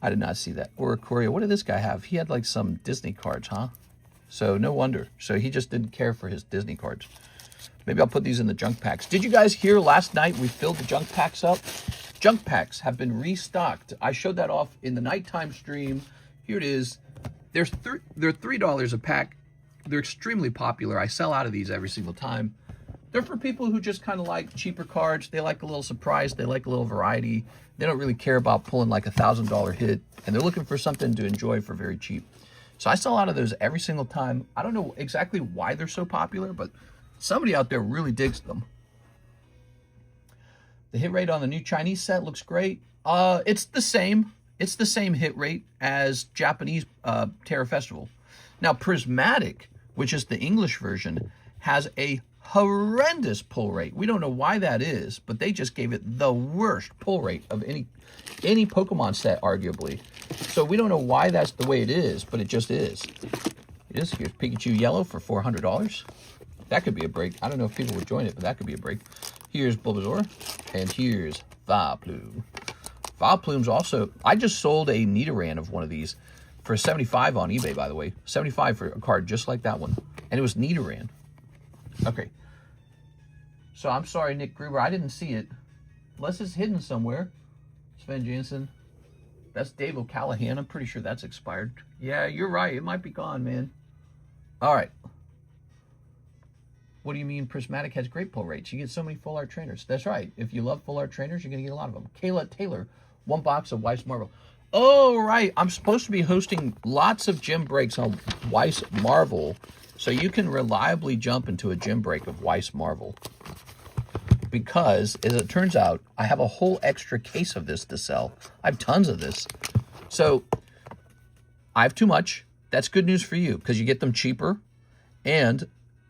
I did not see that. Or Korea, what did this guy have? He had like some Disney cards, huh? So no wonder. So he just didn't care for his Disney cards. Maybe I'll put these in the junk packs. Did you guys hear last night we filled the junk packs up? Junk packs have been restocked. I showed that off in the nighttime stream. Here it is. They're $3 a pack. They're extremely popular. I sell out of these every single time. They're for people who just kind of like cheaper cards. They like a little surprise. They like a little variety. They don't really care about pulling like $1,000 hit. And they're looking for something to enjoy for very cheap. So I sell out of those every single time. I don't know exactly why they're so popular, but somebody out there really digs them. The hit rate on the new Chinese set looks great. It's the same. It's the same hit rate as Japanese Terror Festival. Now, Prismatic, which is the English version, has a horrendous pull rate. We don't know why that is, but they just gave it the worst pull rate of any Pokemon set, arguably. So we don't know why that's the way it is, but it just is. It is. Here's Pikachu Yellow for $400. That could be a break. I don't know if people would join it, but that could be a break. Here's Bulbasaur, and here's Vileplume. Vileplume's also, I just sold a Nidoran of one of these for $75 on eBay, by the way. $75 for a card just like that one. And it was Nidoran. Okay. So I'm sorry, Nick Gruber, I didn't see it. Unless it's hidden somewhere. Sven Jansen. That's Dave O'Callahan. I'm pretty sure that's expired. Yeah, you're right. It might be gone, man. All right. What do you mean Prismatic has great pull rates? You get so many full art trainers. That's right. If you love full art trainers, you're going to get a lot of them. Kayla Taylor, 1 box of Weiss Marvel. Oh, right. I'm supposed to be hosting lots of gym breaks on Weiss Marvel, so you can reliably jump into a gym break of Weiss Marvel. Because, as it turns out, I have a whole extra case of this to sell. I have tons of this. So, I have too much. That's good news for you, because you get them cheaper, and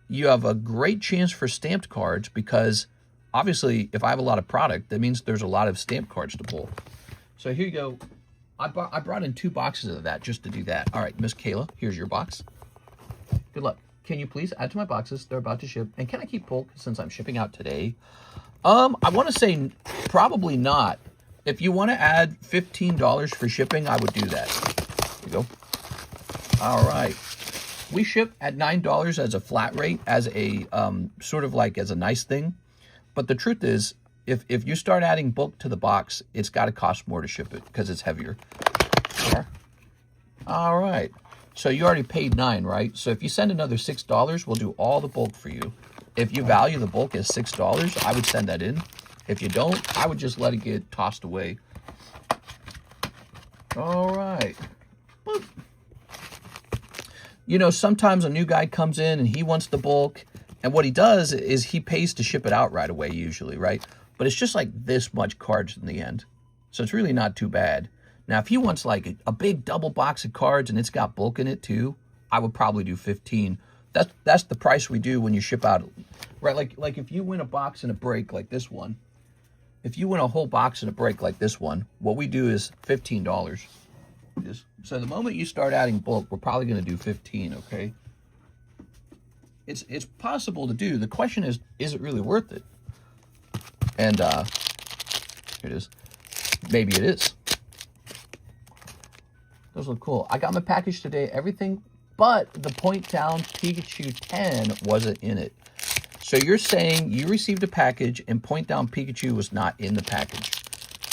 you have a great chance for stamped cards, because obviously, if I have a lot of product, that means there's a lot of stamped cards to pull. So here you go. I brought in 2 boxes of that just to do that. All right, Miss Kayla, here's your box. Good luck. Can you please add to my boxes? They're about to ship. And can I keep bulk since I'm shipping out today? I want to say probably not. If you want to add $15 for shipping, I would do that. Here you go. All right. We ship at $9 as a flat rate, as a sort of like as a nice thing. But the truth is, if you start adding bulk to the box, it's got to cost more to ship it because it's heavier. There. All right. So you already paid $9, right? So if you send another $6, we'll do all the bulk for you. If you value the bulk as $6, I would send that in. If you don't, I would just let it get tossed away. All right. Boop. You know, sometimes a new guy comes in and he wants the bulk. And what he does is he pays to ship it out right away usually, right? But it's just like this much cards in the end. So it's really not too bad. Now, if he wants like a big double box of cards and it's got bulk in it too, I would probably do 15. That's the price we do when you ship out, right? Like if you win a box and a break like this one, if you win a whole box and a break like this one, what we do is $15. So the moment you start adding bulk, we're probably going to do 15, okay? It's possible to do. The question is it really worth it? And here it is. Maybe it is. Those look cool. I got my package today. Everything but the point down Pikachu 10 wasn't in it. So you're saying you received a package and point down Pikachu was not in the package.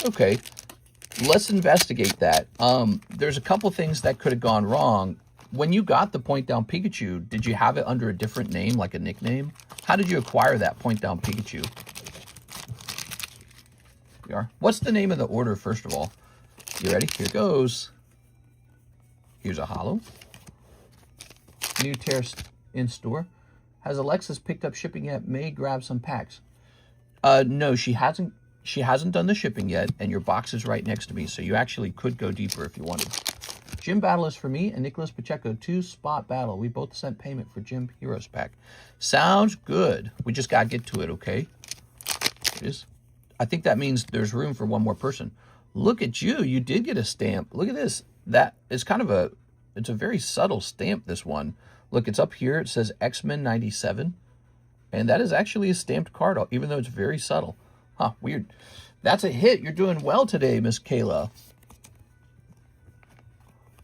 Okay, let's investigate that. There's a couple things that could have gone wrong. When you got the point down Pikachu, did you have it under a different name, like a nickname? How did you acquire that point down Pikachu? You are. What's the name of the order, first of all? You ready? Here goes. Here's a holo. New Terastal in store. Has Alexis picked up shipping yet? May grab some packs. No, she hasn't. She hasn't done the shipping yet, and your box is right next to me, so you actually could go deeper if you wanted. Gym battle is for me and Nicholas Pacheco. 2-spot battle. We both sent payment for Gym Heroes pack. Sounds good. We just gotta get to it, okay? It is. I think that means there's room for one more person. Look at you. You did get a stamp. Look at this. That is kind of a, it's a very subtle stamp, this one. Look, it's up here. It says X-Men 97. And that is actually a stamped card, even though it's very subtle. Huh, weird. That's a hit. You're doing well today, Miss Kayla.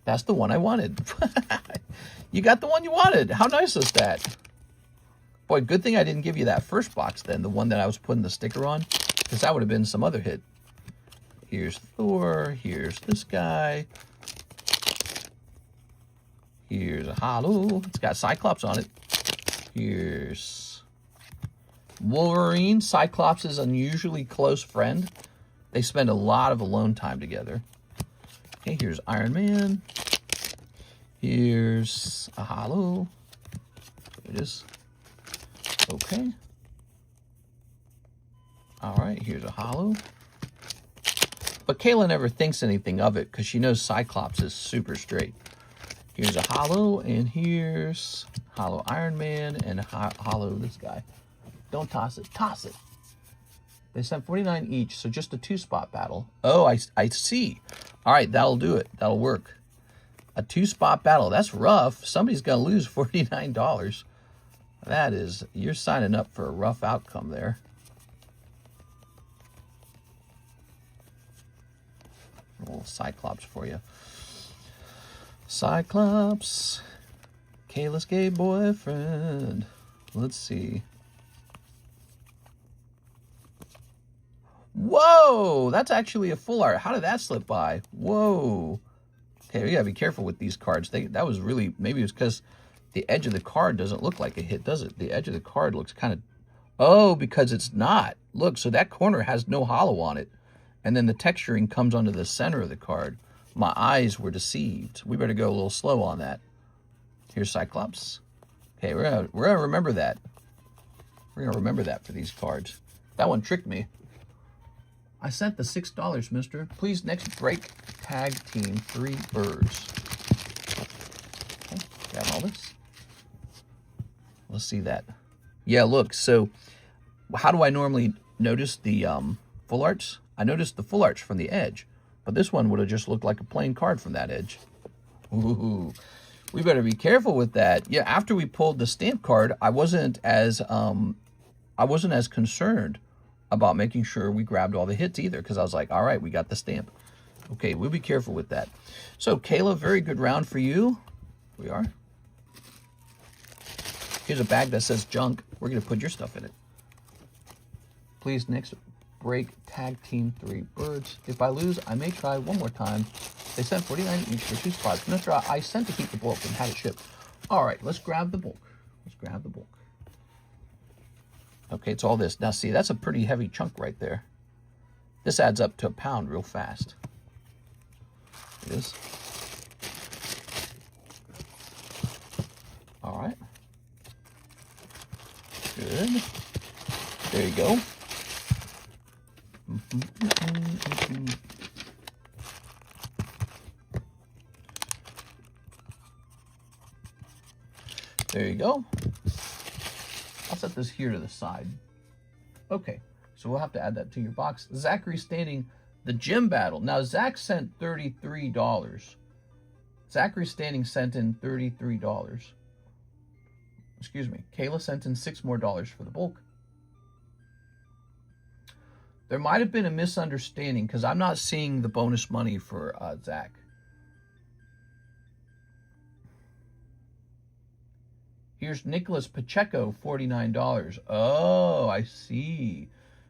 That's the one I wanted. You got the one you wanted. How nice is that? Boy, good thing I didn't give you that first box then, the one that I was putting the sticker on, because that would have been some other hit. Here's Thor. Here's this guy. Here's a holo. It's got Cyclops on it. Here's Wolverine. Cyclops is an unusually close friend. They spend a lot of alone time together. Okay, here's Iron Man. Here's a holo. There it is. Okay. All right, here's a holo. But Kayla never thinks anything of it because she knows Cyclops is super straight. Here's a holo, and here's holo Iron Man and holo this guy. Don't toss it. Toss it. They sent 49 each, so just a 2-spot battle. Oh, I see. All right, that'll do it. That'll work. A 2-spot battle. That's rough. Somebody's going to lose $49. That is, you're signing up for a rough outcome there. A little Cyclops for you. Cyclops. Kayla's gay boyfriend. Let's see. Whoa, that's actually a full art. How did that slip by? Whoa. Okay, we gotta be careful with these cards. That was really, maybe it was because the edge of the card doesn't look like a hit, does it? The edge of the card looks kind of, oh, because it's not. Look, so that corner has no holo on it. And then the texturing comes onto the center of the card. My eyes were deceived. We better go a little slow on that. Here's Cyclops. Okay, we're gonna remember that. We're gonna remember that for these cards. That one tricked me. I sent the $6, mister. Please, next break, tag team 3 birds. Okay, grab all this. Let's see that. Yeah, look, so how do I normally notice the full arts? I notice the full arts from the edge. But this one would have just looked like a plain card from that edge. Ooh, we better be careful with that. Yeah, after we pulled the stamp card, I wasn't as concerned about making sure we grabbed all the hits either, because I was like, all right, we got the stamp. Okay, we'll be careful with that. So, Kayla, very good round for you. We are. Here's a bag that says junk. We're going to put your stuff in it. Please, next break, tag team 3 birds. If I lose, I may try one more time. They sent 49 each for 2 spots. Nostra, I sent to keep the bulk and had it shipped. All right, let's grab the bulk. Let's grab the bulk. Okay, it's all this. Now, see, that's a pretty heavy chunk right there. This adds up to a pound real fast. It is. All right. Good. There you go. There you go. I'll set this here to the side. Okay, so we'll have to add that to your box. Zachary Standing, the gym battle. Now, Zach sent $33. Zachary Standing sent in $33. Excuse me. Kayla sent in $6 more for the bulk. There might have been a misunderstanding because I'm not seeing the bonus money for Zach. Here's Nicholas Pacheco, $49. Oh, I see.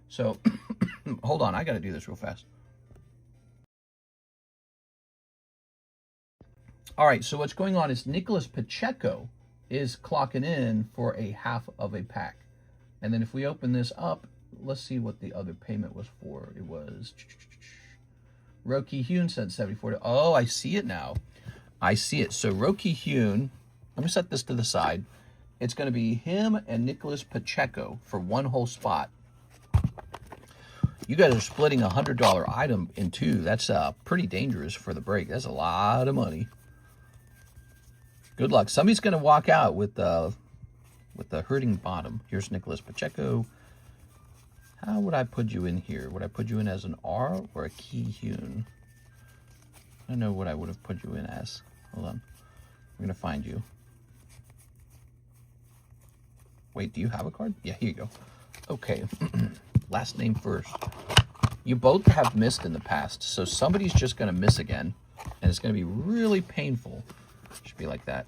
So, hold on. I got to do this real fast. All right, so what's going on is Nicholas Pacheco is clocking in for a half of a pack. And then if we open this up, let's see what the other payment was for. It was Roki Hune sent $74. Oh, I see it now. I see it. So Roki Hune, let me set this to the side. It's going to be him and Nicholas Pacheco for one whole spot. You guys are splitting a $100 item in two. That's pretty dangerous for the break. That's a lot of money. Good luck. Somebody's going to walk out with the hurting bottom. Here's Nicholas Pacheco. How would I put you in here? Would I put you in as an R or a key Hune? I don't know what I would have put you in as. Hold on. I'm going to find you. Wait, do you have a card? Yeah, here you go. Okay. Last name first. You both have missed in the past, so somebody's just going to miss again, and it's going to be really painful. Should be like that.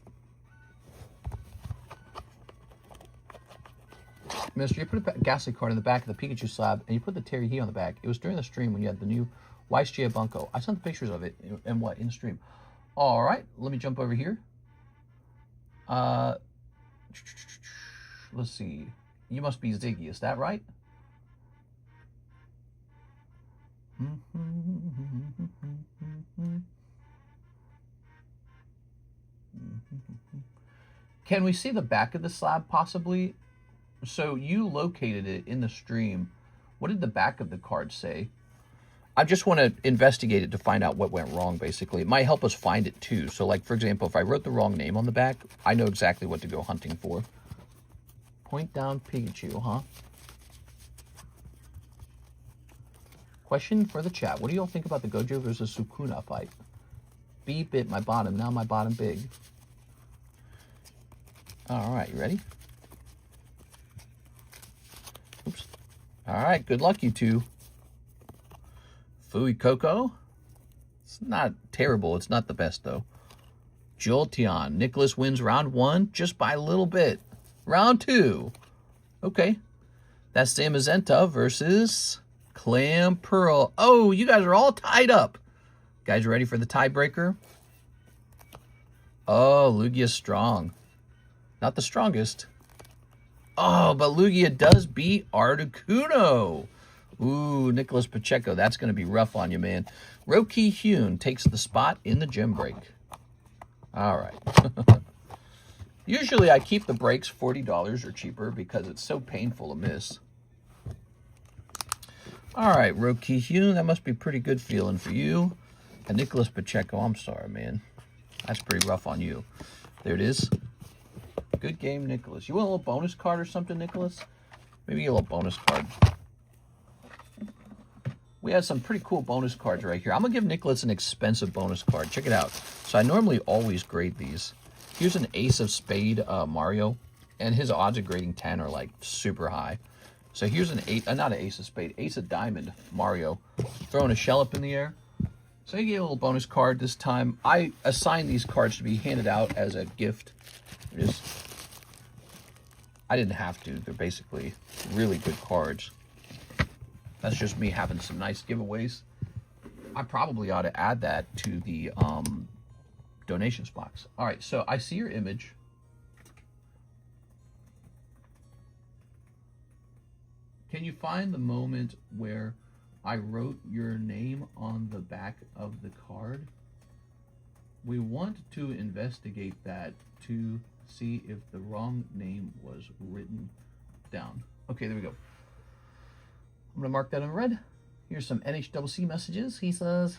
Mister, you put a Ghastly card in the back of the Pikachu slab, and you put the Terry He on the back. It was during the stream when you had the new Weiss Gia Bunko. I sent pictures of it and what in the stream. All right, let me jump over here. Let's see. You must be Ziggy, is that right? Can we see the back of the slab possibly? So you located it in the stream. What did the back of the card say? I just want to investigate it to find out what went wrong, basically. It might help us find it, too. So, like, for example, if I wrote the wrong name on the back, I know exactly what to go hunting for. Point down Pikachu, huh? Question for the chat. What do y'all think about the Gojo versus Sukuna fight? B bit my bottom. Now my bottom big. All right, you ready? Oops. All right, good luck, you two. Fui Coco. It's not terrible. It's not the best, though. Jolteon. Nicholas wins round 1 just by a little bit. Round 2. Okay. That's Zamazenta versus Clam Pearl. Oh, you guys are all tied up. Guys ready for the tiebreaker? Oh, Lugia's strong. Not the strongest. Oh, but Lugia does beat Articuno. Ooh, Nicholas Pacheco. That's going to be rough on you, man. Roki Hune takes the spot in the gym break. All right. Usually I keep the breaks $40 or cheaper because it's so painful to miss. All right, Roki Hune. That must be pretty good feeling for you. And Nicholas Pacheco. I'm sorry, man. That's pretty rough on you. There it is. Good game, Nicholas. You want a little bonus card or something, Nicholas? Maybe a little bonus card. we have some pretty cool bonus cards right here. I'm going to give Nicholas an expensive bonus card. Check it out. So I normally always grade these. Here's an Ace of Spade Mario, and his odds of grading 10 are like super high. So here's an not an Ace of Spade, Ace of Diamond Mario, throwing a shell up in the air. So you get a little bonus card this time. I assign these cards to be handed out as a gift. I didn't have to. They're basically really good cards. That's just me having some nice giveaways. I probably ought to add that to the donations box. All right, so I see your image. Can you find the moment where I wrote your name on the back of the card? We want to investigate that to see if the wrong name was written down. Okay, there we go. I'm going to mark that in red. Here's some NHCC messages. He says,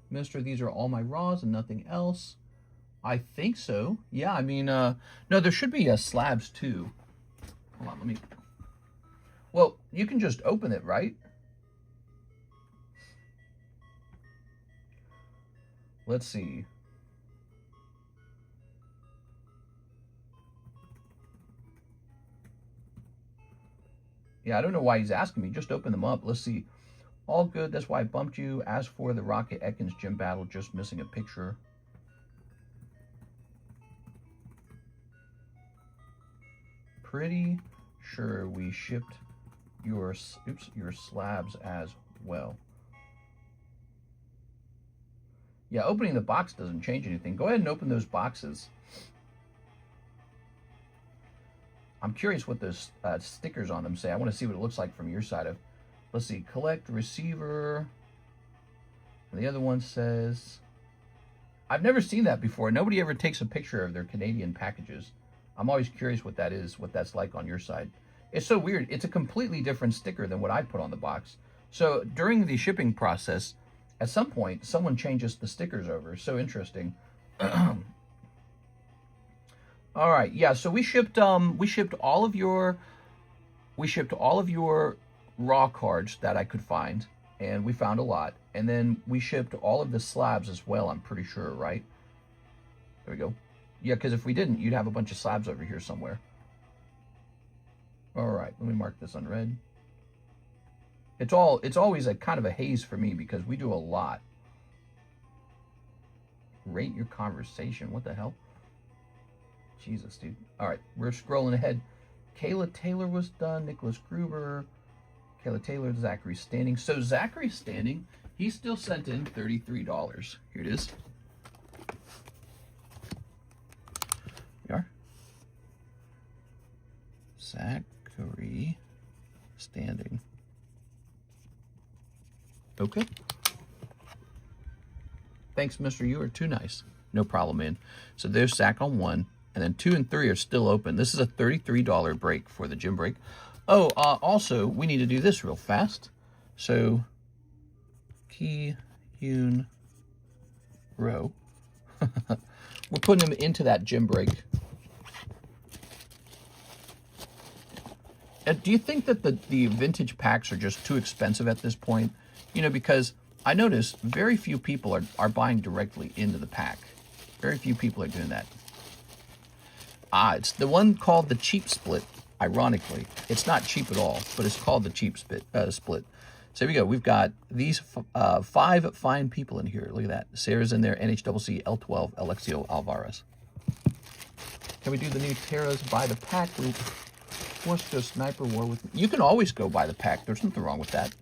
Mister, these are all my raws and nothing else. I think so. Yeah, I mean, no, there should be a slabs too. Hold on, let me... Well, you can just open it, right? Let's see. Yeah, I don't know why he's asking me. Just open them up. Let's see. All good. That's why I bumped you. As for the Rocket Ekans gym battle, just missing a picture. Pretty sure we shipped your slabs as well. Yeah, opening the box doesn't change anything. Go ahead and open those boxes. I'm curious what those stickers on them say. I want to see what it looks like from your side of. Let's see, collect receiver. And the other one says, I've never seen that before. Nobody ever takes a picture of their Canadian packages. I'm always curious what that is, what that's like on your side. It's so weird. It's a completely different sticker than what I put on the box. So during the shipping process, at some point, someone changes the stickers over. So interesting. All right, yeah. So we shipped all of your raw cards that I could find, and we found a lot. And then we shipped all of the slabs as well. I'm pretty sure, right? There we go. Yeah, because if we didn't, you'd have a bunch of slabs over here somewhere. All right, let me mark this on red. It's always a kind of a haze for me because we do a lot. Rate your conversation. What the hell? Jesus, dude. All right, we're scrolling ahead. Kayla Taylor was done. Nicholas Gruber. Kayla Taylor, Zachary Standing. So Zachary Standing, he still sent in $33. Here it is. We are. Zachary Standing. Okay. Thanks, mister. You are too nice. No problem, man. So there's Zach on 1. And then 2 and 3 are still open. This is a $33 break for the gym break. Oh, also, we need to do this real fast. So, Ki Yoon Row. We're putting him into that gym break. Do you think that the vintage packs are just too expensive at this point? You know, because I notice very few people are buying directly into the pack. Very few people are doing that. It's the one called the cheap split, ironically. It's not cheap at all, but it's called the cheap split. So here we go. We've got these 5 fine people in here. Look at that. Sarah's in there, NHCC, L12, Alexio Alvarez. Can we do the new Terras by the pack? We wants to go sniper war with me. You can always go by the pack. There's nothing wrong with that.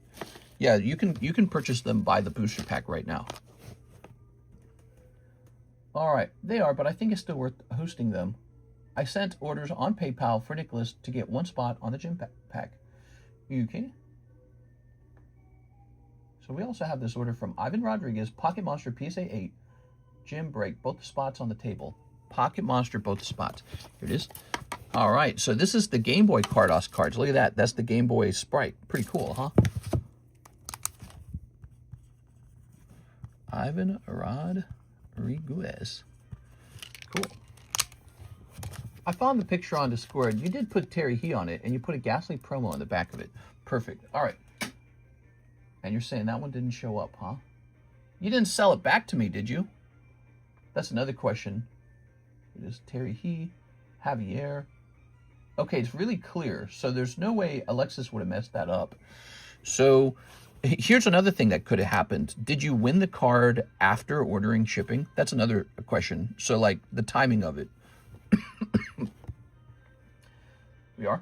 Yeah, you can purchase them by the booster pack right now. All right, they are, but I think it's still worth hosting them. I sent orders on PayPal for Nicholas to get 1 spot on the gym pack. Okay. So we also have this order from Ivan Rodriguez, Pocket Monster PSA 8, gym break, both the spots on the table. Pocket Monster, both the spots. Here it is. All right, so this is the Game Boy Cardos cards. Look at that. That's the Game Boy Sprite. Pretty cool, huh? Ivan Rodriguez. Cool. I found the picture on Discord. You did put Terry He on it, and you put a Ghastly promo on the back of it. Perfect. All right. And you're saying that one didn't show up, huh? You didn't sell it back to me, did you? That's another question. It is Terry He, Javier. Okay, it's really clear. So there's no way Alexis would have messed that up. So here's another thing that could have happened. Did you win the card after ordering shipping? That's another question. So like the timing of it. We are?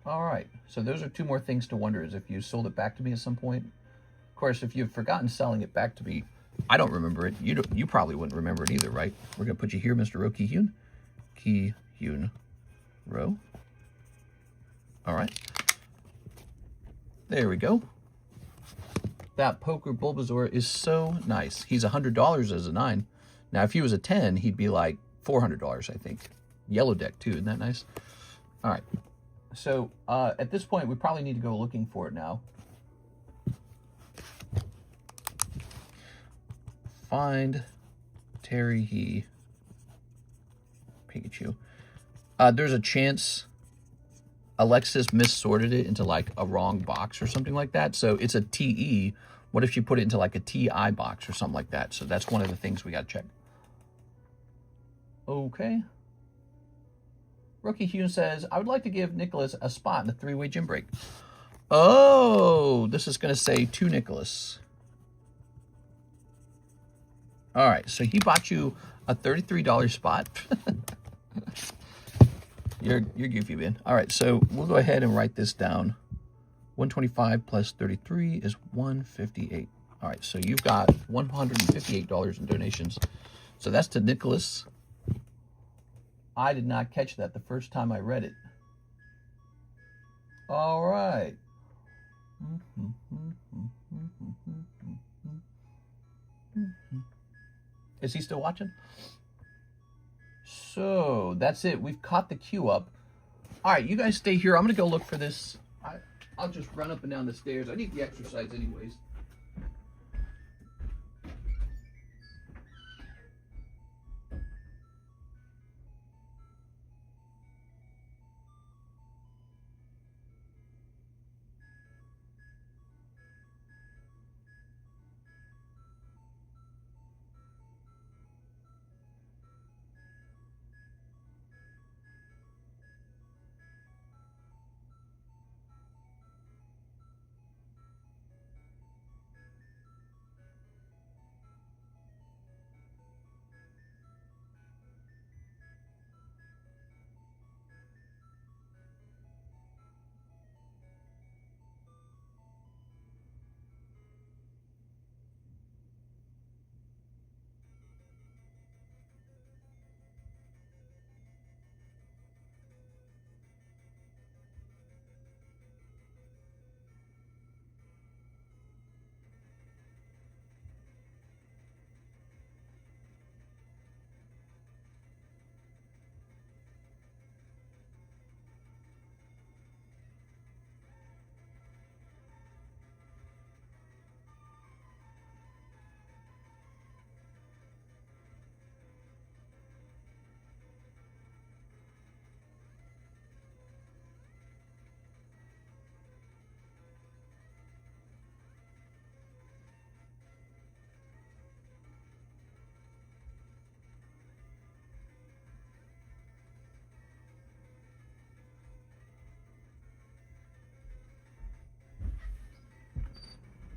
All right. So those are two more things to wonder, is if you sold it back to me at some point. Of course, if you've forgotten selling it back to me, I don't remember it. You probably wouldn't remember it either, right? We're going to put you here, Mr. Ro Ki-hyun. Ki-hyun Ro. All right. There we go. That Poker Bulbasaur is so nice. He's $100 as a 9. Now, if he was a 10, he'd be like $400, I think. Yellow deck, too. Isn't that nice? All right. So, at this point, we probably need to go looking for it now. Find Terry He Pikachu. There's a chance Alexis missorted it into like a wrong box or something like that. So it's a TE. What if you put it into like a TI box or something like that? So that's one of the things we got to check. Okay. Rookie Hugh says, I would like to give Nicholas a spot in the 3-way gym break. Oh, this is going to say to Nicholas. All right, so he bought you a $33 spot. You're goofy, man. All right, so we'll go ahead and write this down. 125 plus 33 is 158. All right, so you've got $158 in donations. So that's to Nicholas. I did not catch that the first time I read it. All right. Is he still watching? So that's it. We've caught the queue up. All right, you guys stay here. I'm going to go look for this. I'll just run up and down the stairs. I need the exercise anyways.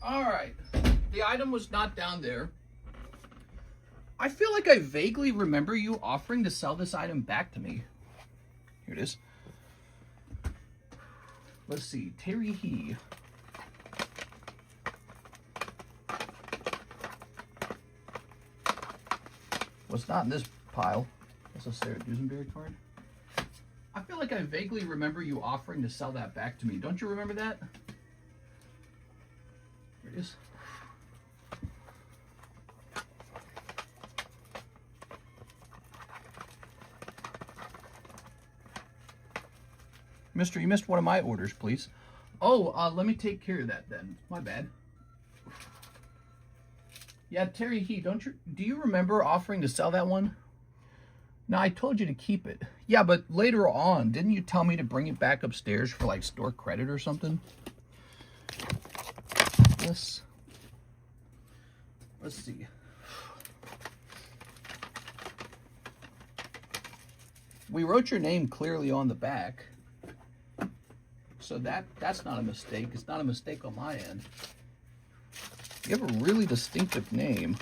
All right, the item was not down there. I feel like I vaguely remember you offering to sell this item back to me. Here it is. Let's see, Terry He. What's not in this pile? That's a Sarah Dusenberry card. I feel like I vaguely remember you offering to sell that back to me. Don't you remember that? Here it is. Mister, you missed one of my orders, please. Oh, let me take care of that then. My bad. Yeah, Terry He, do you remember offering to sell that one? No, I told you to keep it. Yeah, but later on, didn't you tell me to bring it back upstairs for like store credit or something? this. Let's see. We wrote your name clearly on the back. So that's not a mistake. It's not a mistake on my end. You have a really distinctive name.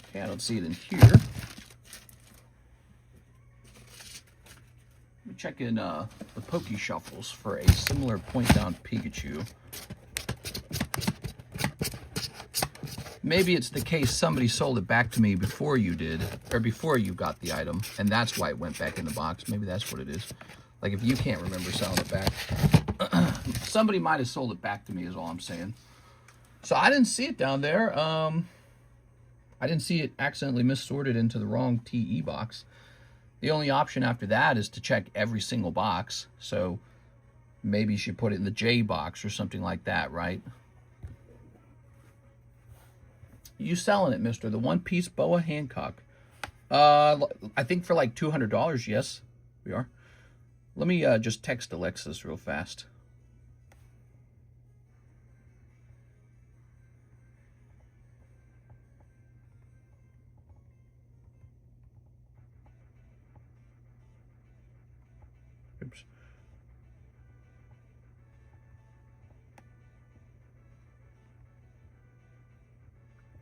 Okay, I don't see it in here. Let me check in the Poke Shuffles for a similar point down Pikachu. Maybe it's the case somebody sold it back to me before you did, or before you got the item, and that's why it went back in the box. Maybe that's what it is. Like, if you can't remember selling it back, somebody might have sold it back to me is all I'm saying. So I didn't see it down there. I didn't see it accidentally missorted into the wrong TE box. The only option after that is to check every single box. So maybe you should put it in the J box or something like that, right? You selling it, mister? The one-piece boa Hancock. I think for like $200, yes, we are. Let me just text Alexis real fast. Oops.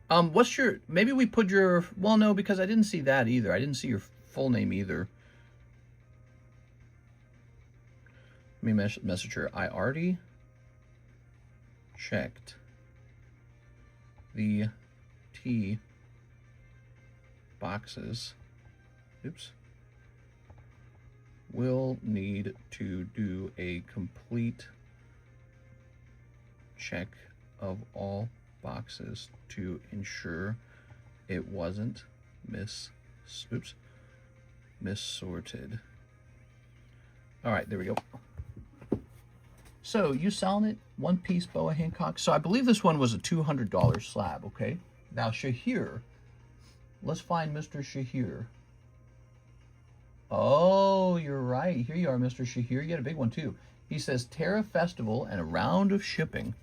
What's your, maybe we put your, well, no, because I didn't see that either. I didn't see your full name either. Let me message her. I already checked the T boxes. Oops. We'll need to do a complete check of all boxes to ensure it wasn't missorted. All right, there we go. So you selling it, one-piece boa Hancock. So I believe this one was a $200 slab. Okay, now Shahir, let's find Mr. Shahir. Oh, you're right. Here you are, Mr. Shahir. You had a big one too. He says Terra Festival and a round of shipping.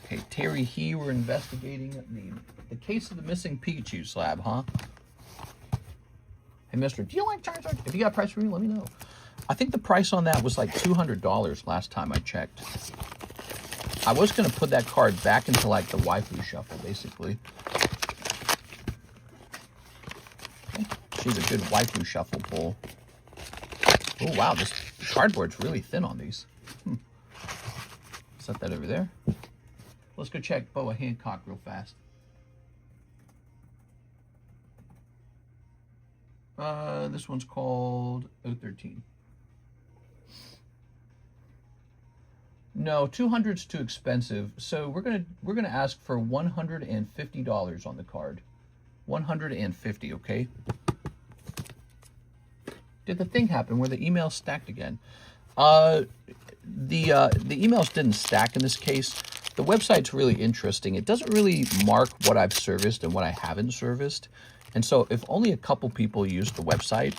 Okay, Terry He, we're investigating the case of the missing Pikachu slab, huh? Hey, mister, do you like Charizard? If you got a price for me, let me know. I think the price on that was like $200 last time I checked. I was going to put that card back into like the Waifu shuffle, basically. Okay. She's a good Waifu shuffle pull. Oh, wow, this cardboard's really thin on these. Set that over there. Let's go check boa Hancock real fast. This one's called 013. No, 200's too expensive. So we're gonna ask for $150 on the card. $150, okay? Did the thing happen where the email stacked again? The emails didn't stack in this case. The website's really interesting. It doesn't really mark what I've serviced and what I haven't serviced. And so if only a couple people use the website,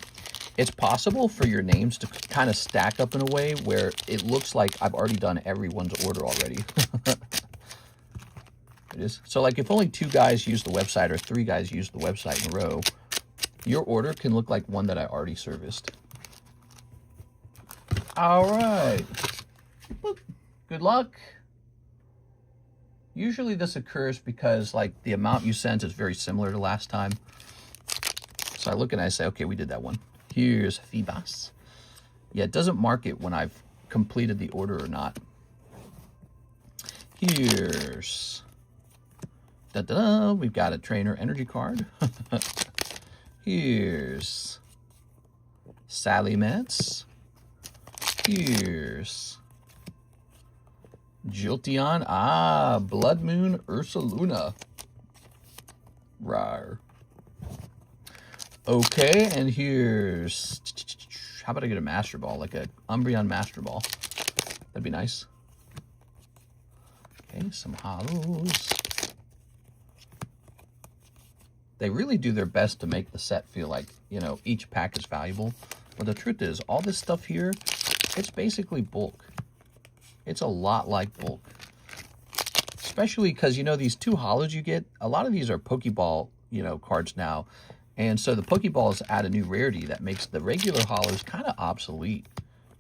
it's possible for your names to kind of stack up in a way where it looks like I've already done everyone's order already. It is. So like if only 2 guys use the website or 3 guys use the website in a row, your order can look like one that I already serviced. All right. Good luck. Usually this occurs because like the amount you sent is very similar to last time. So I look and I say, okay, we did that one. Here's Phoebus. Yeah, it doesn't mark it when I've completed the order or not. Here's, da-da-da, we've got a trainer energy card. Here's Sally Metz. Here's Jiltion. Ah, Blood Moon Ursaluna. Rawr. Okay, and here's, how about I get a Master Ball, like a Umbreon Master Ball? That'd be nice. Okay, some hollows. They really do their best to make the set feel like, you know, each pack is valuable. But the truth is, all this stuff here, it's basically bulk. It's a lot like bulk. Especially because, you know, these 2 hollows you get, a lot of these are Pokeball, you know, cards now. And so the Pokeballs add a new rarity that makes the regular hollows kind of obsolete,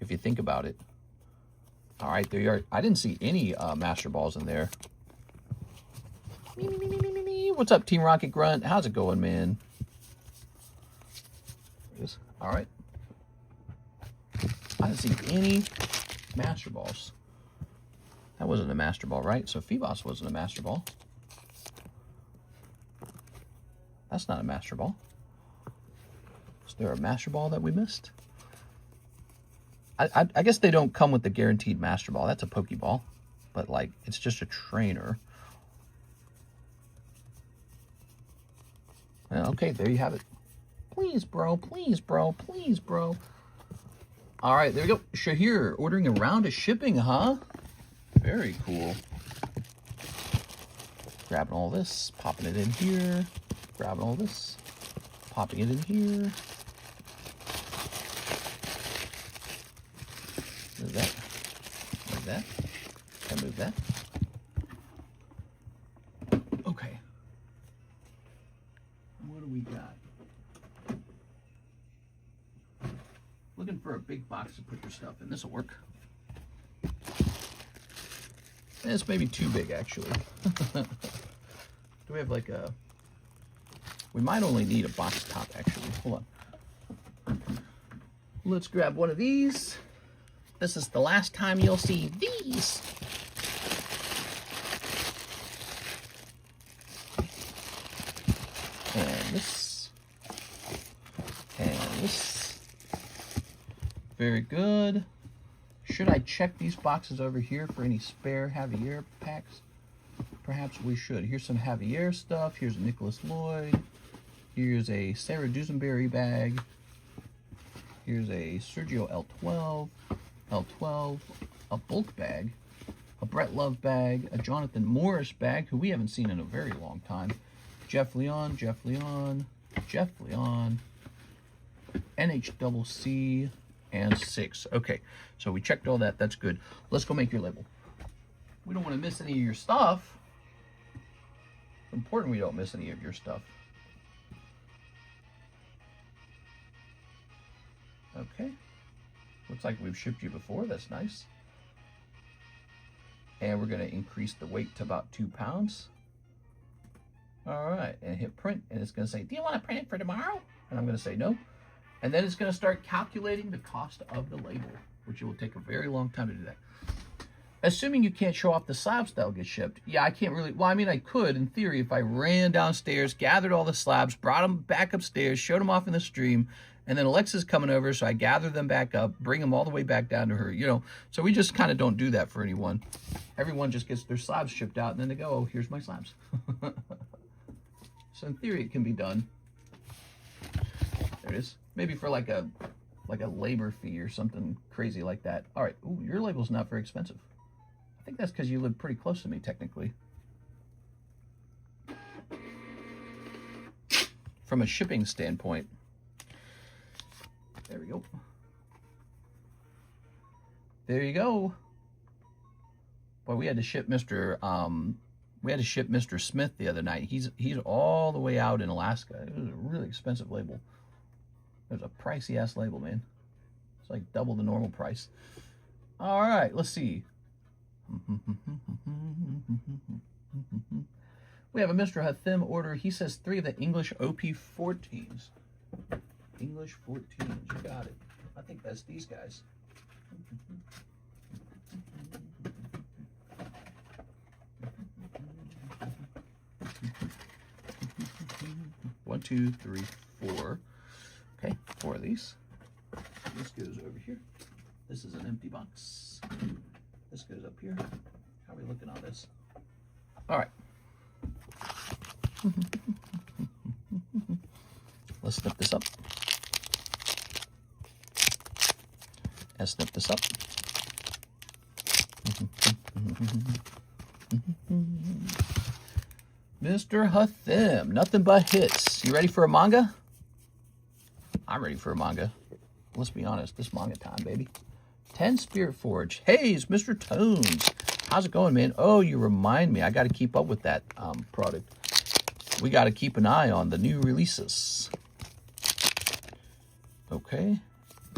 if you think about it. All right, there you are. I didn't see any Master Balls in there. What's up, Team Rocket Grunt? How's it going, man? All right. I didn't see any Master Balls. That wasn't a Master Ball, right? So Phoebos wasn't a Master Ball. That's not a Master Ball. Is there a Master Ball that we missed? I guess they don't come with the guaranteed Master Ball. That's a Pokeball. But, like, it's just a trainer. Okay, there you have it. Please, bro. Please, bro. Please, bro. All right, there we go. Shahir, ordering a round of shipping, huh? Very cool. Grabbing all this, popping it in here. Grabbing all this, popping it in here. Move that. Move that. And move that. Okay. What do we got? Looking for a big box to put your stuff in. This will work. It's maybe too big, actually. Do we have like a... We might only need a box top, actually. Hold on. Let's grab one of these. This is the last time you'll see these. And this. And this. Very good. Should I check these boxes over here for any spare Javier packs? Perhaps we should. Here's some Javier stuff. Here's a Nicholas Lloyd. Here's a Sarah Dusenberry bag. Here's a Sergio L12. A bulk bag. A Brett Love bag. A Jonathan Morris bag, who we haven't seen in a very long time. Jeff Leon. NHCC. And 6. Okay, so we checked all that. That's good. Let's go make your label. We don't want to miss any of your stuff. It's important we don't miss any of your stuff. Okay. Looks like we've shipped you before. That's nice. And we're going to increase the weight to about 2 pounds. All right, and hit print, and it's going to say, do you want to print it for tomorrow? And I'm going to say no. And then it's going to start calculating the cost of the label, which it will take a very long time to do that. Assuming you can't show off the slabs that'll get shipped. Yeah, I can't really, well, I mean, I could, in theory, if I ran downstairs, gathered all the slabs, brought them back upstairs, showed them off in the stream, and then Alexa's coming over, so I gather them back up, bring them all the way back down to her, you know. So we just kind of don't do that for anyone. Everyone just gets their slabs shipped out, and then they go, oh, here's my slabs. So in theory, it can be done. There it is. Maybe for like a labor fee or something crazy like that. All right. Ooh, your label's not very expensive. I think that's because you live pretty close to me, technically. From a shipping standpoint. There we go. There you go. Boy, we had to ship Mr. Smith the other night. He's all the way out in Alaska. It was a really expensive label. It was a pricey ass label, man. It's like double the normal price. All right, let's see. We have a Mr. Hathim order. He says 3 of the English OP14s. English 14s, you got it. I think that's these guys. 1, 2, 3, 4. Okay, 4 of these. This goes over here. This is an empty box. This goes up here. How are we looking on this? All right. Let's snip this up. And snip this up. Mr. Hathim, nothing but hits. You ready for a manga? I'm ready for a manga. Let's be honest, this manga time, baby. 10 Spirit Forge. Hey, it's Mr. Tones. How's it going, man? Oh, you remind me. I got to keep up with that product. We got to keep an eye on the new releases. Okay.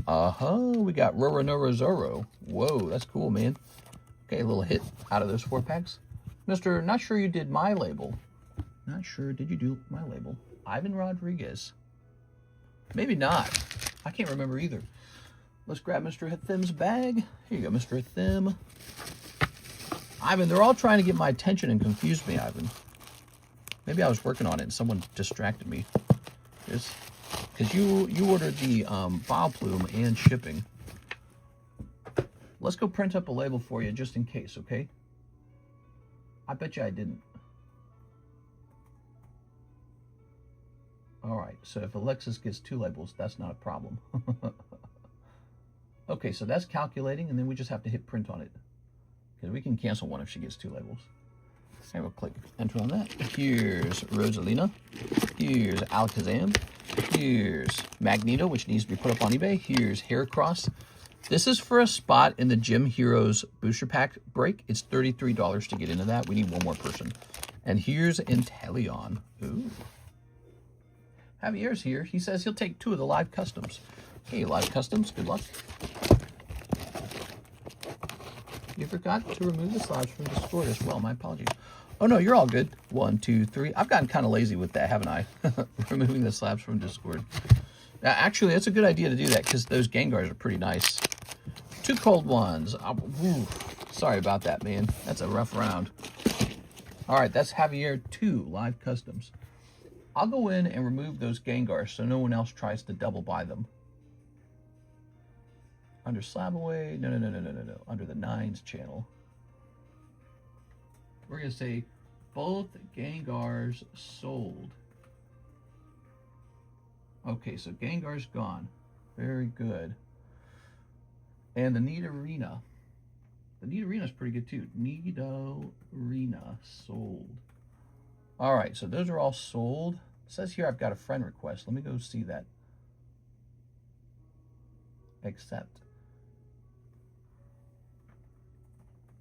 We got Roronoa Zoro. Whoa, that's cool, man. Okay, a little hit out of those 4-packs. Mr. Not sure you did my label. Not sure, did you do my label? Ivan Rodriguez. Maybe not. I can't remember either. Let's grab Mr. Hathim's bag. Here you go, Mr. Hathim. Ivan, they're all trying to get my attention and confuse me, Ivan. Maybe I was working on it and someone distracted me. Because you ordered the file plume and shipping. Let's go print up a label for you just in case, okay? I bet you I didn't. All right, so if Alexis gets 2 labels, that's not a problem. Okay, so that's calculating, and then we just have to hit print on it. Because we can cancel one if she gets 2 labels. Okay, we'll click enter on that. Here's Rosalina. Here's Alakazam. Here's Magneto, which needs to be put up on eBay. Here's Heracross. This is for a spot in the Gym Heroes booster pack break. It's $33 to get into that. We need one more person. And here's Inteleon. Ooh. Javier's here. He says he'll take 2 of the live customs. Hey, live customs, good luck. You forgot to remove the slabs from Discord as well. My apologies. Oh, no, you're all good. 1, 2, 3. I've gotten kind of lazy with that, haven't I? Removing the slabs from Discord. Actually, that's a good idea to do that because those Gengars are pretty nice. 2 cold ones. Sorry about that, man. That's a rough round. All right, that's Javier 2 live customs. I'll go in and remove those Gengars so no one else tries to double buy them. Under slab away. No. Under the 9s channel. We're going to say both Gengars sold. Okay, so Gengar's gone. Very good. And the Nidorina. The Nidorina's pretty good too. Nidorina sold. All right, so those are all sold. It says here I've got a friend request. Let me go see that. Accept.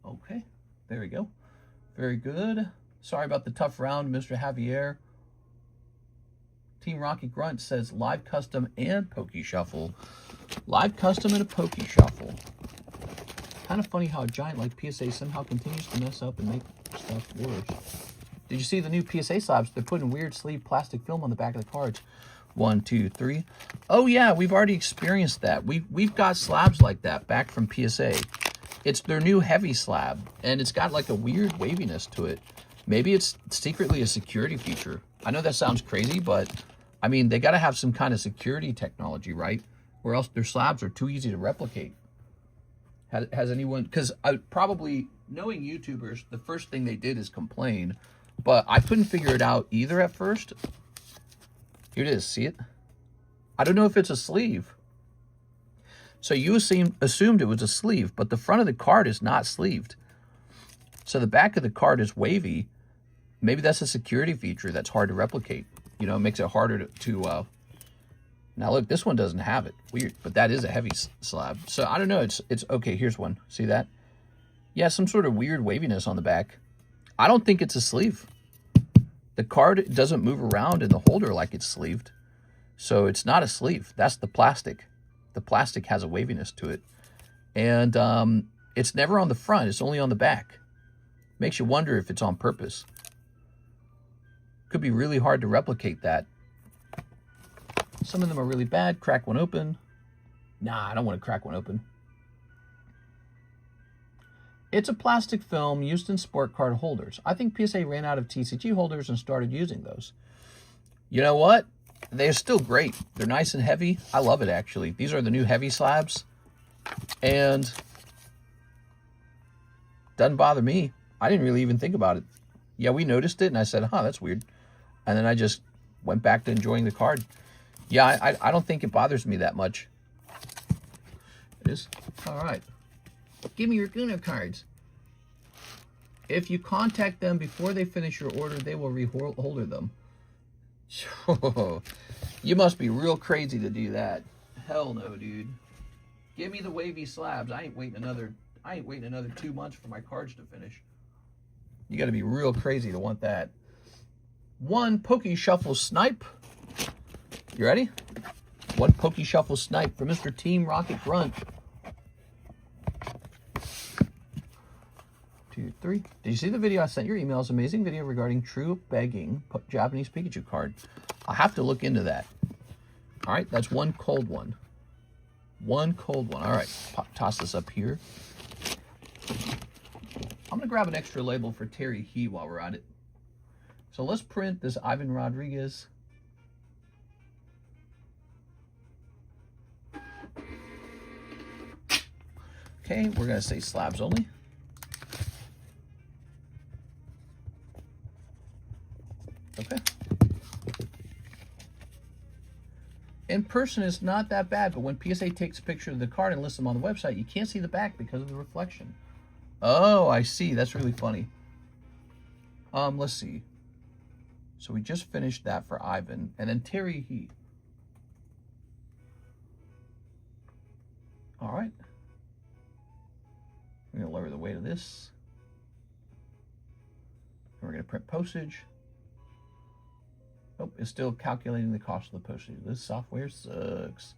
Okay, there we go. Very good. Sorry about the tough round, Mr. Javier. Team Rocky Grunt says live custom and Poke Shuffle. Live custom and a Poke Shuffle. Kind of funny how a giant like PSA somehow continues to mess up and make stuff worse. Did you see the new PSA slabs? They're putting weird sleeve plastic film on the back of the cards. 1, 2, 3. Oh yeah, we've already experienced that. We've got slabs like that back from PSA. It's their new heavy slab, and it's got like a weird waviness to it. Maybe it's secretly a security feature. I know that sounds crazy, but I mean, they got to have some kind of security technology, right? Or else their slabs are too easy to replicate. Has anyone, because I probably, knowing YouTubers, the first thing they did is complain, but I couldn't figure it out either at first. Here it is, see it? I don't know if it's a sleeve. So you assumed it was a sleeve, but the front of the card is not sleeved. So the back of the card is wavy. Maybe that's a security feature that's hard to replicate. You know, it makes it harder to now look, this one doesn't have it. Weird, but that is a heavy slab. So I don't know, it's okay, here's one. See that? Yeah, some sort of weird waviness on the back. I don't think it's a sleeve. The card doesn't move around in the holder like it's sleeved. So it's not a sleeve. That's the plastic. The plastic has a waviness to it. And it's never on the front. It's only on the back. Makes you wonder if it's on purpose. Could be really hard to replicate that. Some of them are really bad. Crack one open. Nah, I don't want to crack one open. It's a plastic film used in sport card holders. I think PSA ran out of TCG holders and started using those. You know what? They're still great. They're nice and heavy. I love it, actually. These are the new heavy slabs. And doesn't bother me. I didn't really even think about it. Yeah, we noticed it, and I said, huh, that's weird. And then I just went back to enjoying the card. Yeah, I don't think it bothers me that much. It is? All right. Give me your Gunnar cards. If you contact them before they finish your order, they will reholder them. You must be real crazy to do that. Hell no, dude. Give me the wavy slabs. I ain't waiting another 2 months for my cards to finish. You got to be real crazy to want that. 1 Pokey Shuffle Snipe. You ready? 1 Pokey Shuffle Snipe for Mr. Team Rocket Grunt. 2, 3. Did you see the video I sent your emails? Amazing video regarding true begging Japanese Pikachu card. I'll have to look into that. All right, that's 1 cold one. 1 cold one. All right, toss this up here. I'm going to grab an extra label for Terry He while we're at it. So let's print this Ivan Rodriguez. Okay, we're going to say slabs only. Okay. In person, it's not that bad, but when PSA takes a picture of the card and lists them on the website, you can't see the back because of the reflection. Oh, I see. That's really funny. Let's see. So we just finished that for Ivan, and then Terry He. All right. We're going to lower the weight of this. And we're going to print postage. Nope, it's still calculating the cost of the postage. This software sucks.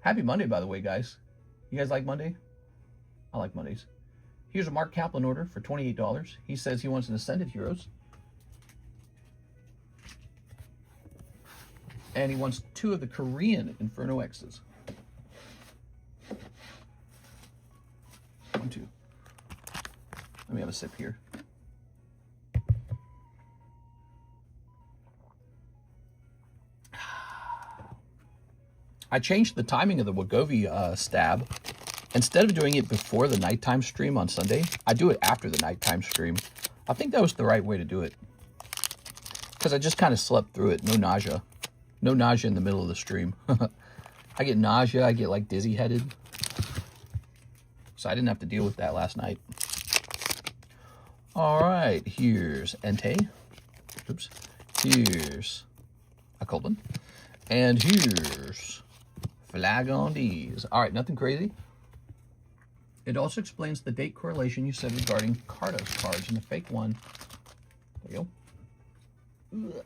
Happy Monday, by the way, guys. You guys like Monday? I like Mondays. Here's a Mark Kaplan order for $28. He says he wants an Ascended Heroes. And he wants 2 of the Korean Inferno X's. 1, 2. Let me have a sip here. I changed the timing of the Wagovi stab. Instead of doing it before the nighttime stream on Sunday, I do it after the nighttime stream. I think that was the right way to do it. Because I just kind of slept through it. No nausea. No nausea in the middle of the stream. I get nausea. I get like dizzy headed. So I didn't have to deal with that last night. All right. Here's Entei. Oops. Here's a cold one. And here's Flagon D's. All right. Nothing crazy. It also explains the date correlation you said regarding Cardos cards and the fake one. There you go. Ugh.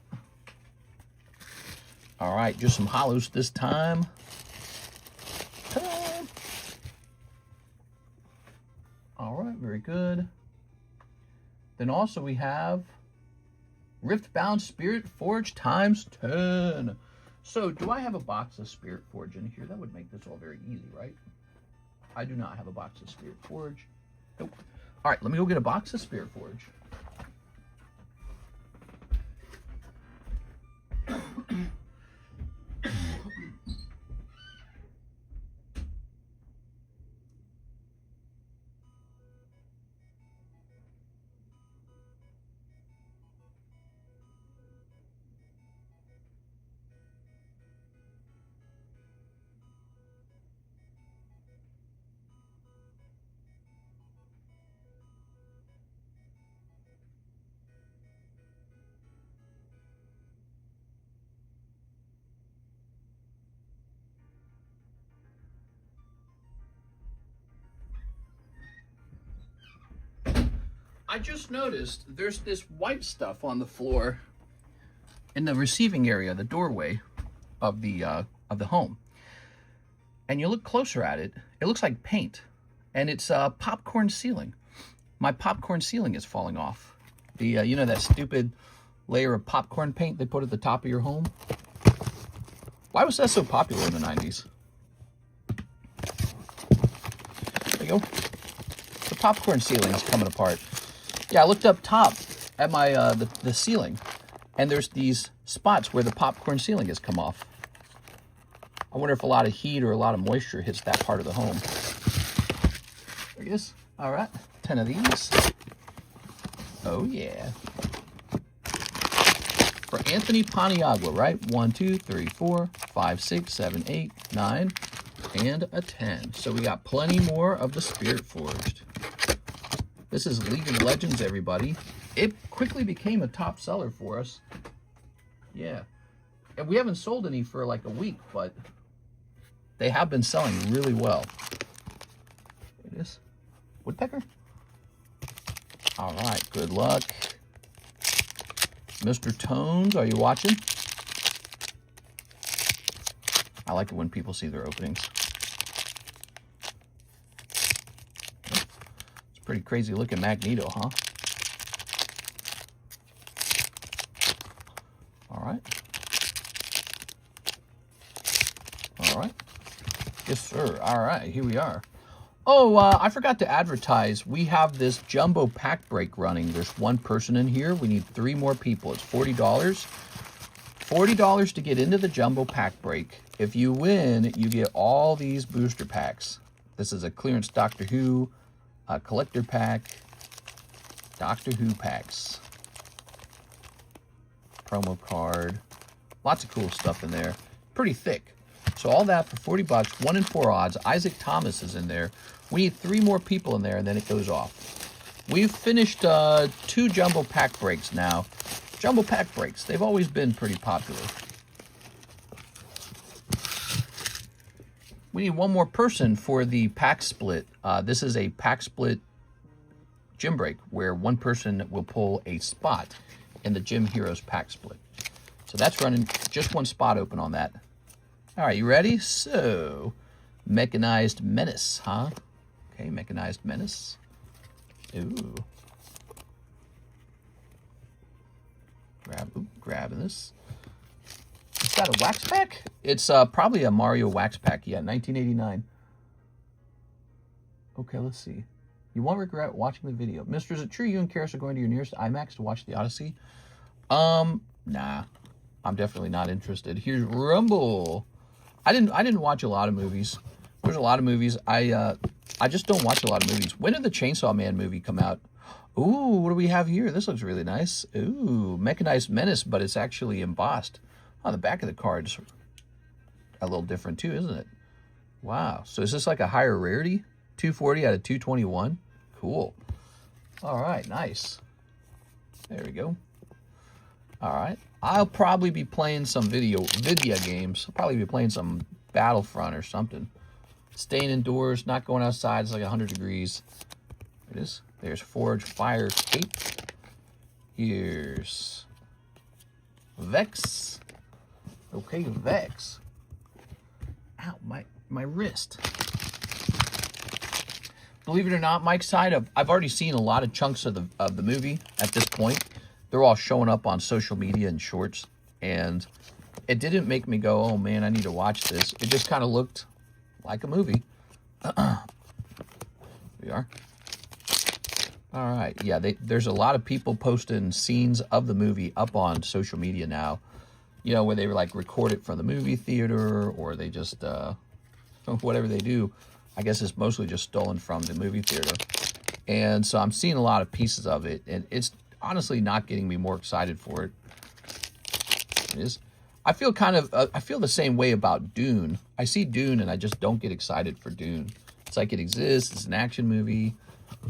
All right, just some hollows this time. Ta-da! All right, very good. Then also we have Riftbound Spirit Forge times 10. So do I have a box of Spirit Forge in here? That would make this all very easy, right? I do not have a box of Spirit Forge. Nope. All right, let me go get a box of Spirit Forge. I just noticed there's this white stuff on the floor in the receiving area, the doorway of the home. And you look closer at it, it looks like paint, and it's popcorn ceiling. My popcorn ceiling is falling off. The you know that stupid layer of popcorn paint they put at the top of your home? Why was that so popular in the 90s? There you go. The popcorn ceiling is coming apart. Yeah, I looked up top at my the ceiling, and there's these spots where the popcorn ceiling has come off. I wonder if a lot of heat or a lot of moisture hits that part of the home. There it is. All right, 10 of these. Oh, yeah. For Anthony Paniagua, right? 1, 2, 3, 4, 5, 6, 7, 8, 9, and a 10. So we got plenty more of the Spirit Forged. This is League of Legends, everybody. It quickly became a top seller for us. Yeah. And we haven't sold any for like a week, but they have been selling really well. It is woodpecker. All right, good luck. Mr. Tones, are you watching? I like it when people see their openings. It's pretty crazy looking Magneto, huh? All right. All right. Yes, sir. All right, here we are. Oh, I forgot to advertise. We have this jumbo pack break running. There's one person in here. We need 3 more people. It's $40. $40 to get into the jumbo pack break. If you win, you get all these booster packs. This is a clearance Doctor Who, a collector pack, Doctor Who packs, promo card, lots of cool stuff in there. Pretty thick. So all that for 40 bucks, 1 in 4 odds. Isaac Thomas is in there. We need 3 more people in there, and then it goes off. We've finished 2 jumbo pack breaks now. Jumbo pack breaks, they've always been pretty popular. We need 1 more person for the pack split. This is a pack split gym break where 1 person will pull a spot in the Gym Heroes pack split. So that's running, just 1 spot open on that. All right, you ready? So, Mechanized Menace, huh? Okay, Mechanized Menace. Ooh. Grabbing this. Is that a wax pack? It's probably a Mario wax pack. Yeah, 1989. Okay, let's see. You won't regret watching the video. Mister, is it true you and Karis are going to your nearest IMAX to watch the Odyssey? Nah. I'm definitely not interested. Here's Rumble. I didn't watch a lot of movies. There's a lot of movies. I just don't watch a lot of movies. When did the Chainsaw Man movie come out? Ooh, what do we have here? This looks really nice. Ooh, Mechanized Menace, but it's actually embossed. On the back of the card's a little different too, isn't it? Wow. So is this like a higher rarity? 240 out of 221? Cool. All right, nice. There we go. All right. I'll probably be playing some video games. I'll probably be playing some Battlefront or something. Staying indoors, not going outside. It's like 100 degrees. It is. There's Forge Fire Cape. Here's Vex. Okay, Vex. Ow, my wrist. Believe it or not, Mike's side, I've already seen a lot of chunks of the movie at this point. They're all showing up on social media and shorts, and it didn't make me go, oh man, I need to watch this. It just kind of looked like a movie. We are. All right, yeah, there's a lot of people posting scenes of the movie up on social media now, you know, where they like record it from the movie theater, or they just, whatever they do, I guess it's mostly just stolen from the movie theater. And so I'm seeing a lot of pieces of it, and it's honestly not getting me more excited for it. It is. I feel I feel the same way about Dune. I see Dune and I just don't get excited for Dune. It's like it exists, it's an action movie.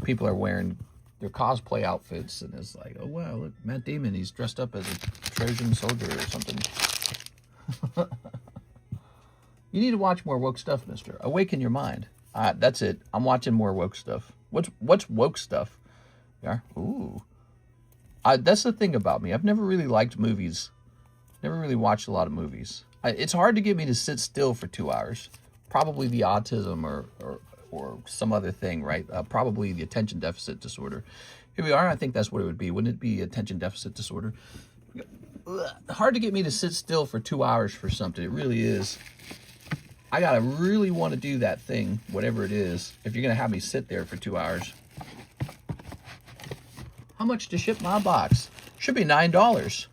People are wearing their cosplay outfits, and it's like, oh wow, look, Matt Damon, he's dressed up as a Trojan soldier or something. You need to watch more woke stuff, mister. Awaken your mind. That's it. I'm watching more woke stuff. What's woke stuff? Yeah. Ooh. That's the thing about me. I've never really liked movies. Never really watched a lot of movies. It's hard to get me to sit still for 2 hours. Probably the autism or some other thing, right? Probably the attention deficit disorder. Here we are. I think that's what it would be. Wouldn't it be attention deficit disorder? Hard to get me to sit still for 2 hours for something. It really is. I gotta really want to do that thing, whatever it is, if you're gonna have me sit there for 2 hours. How much to ship my box? Should be $9,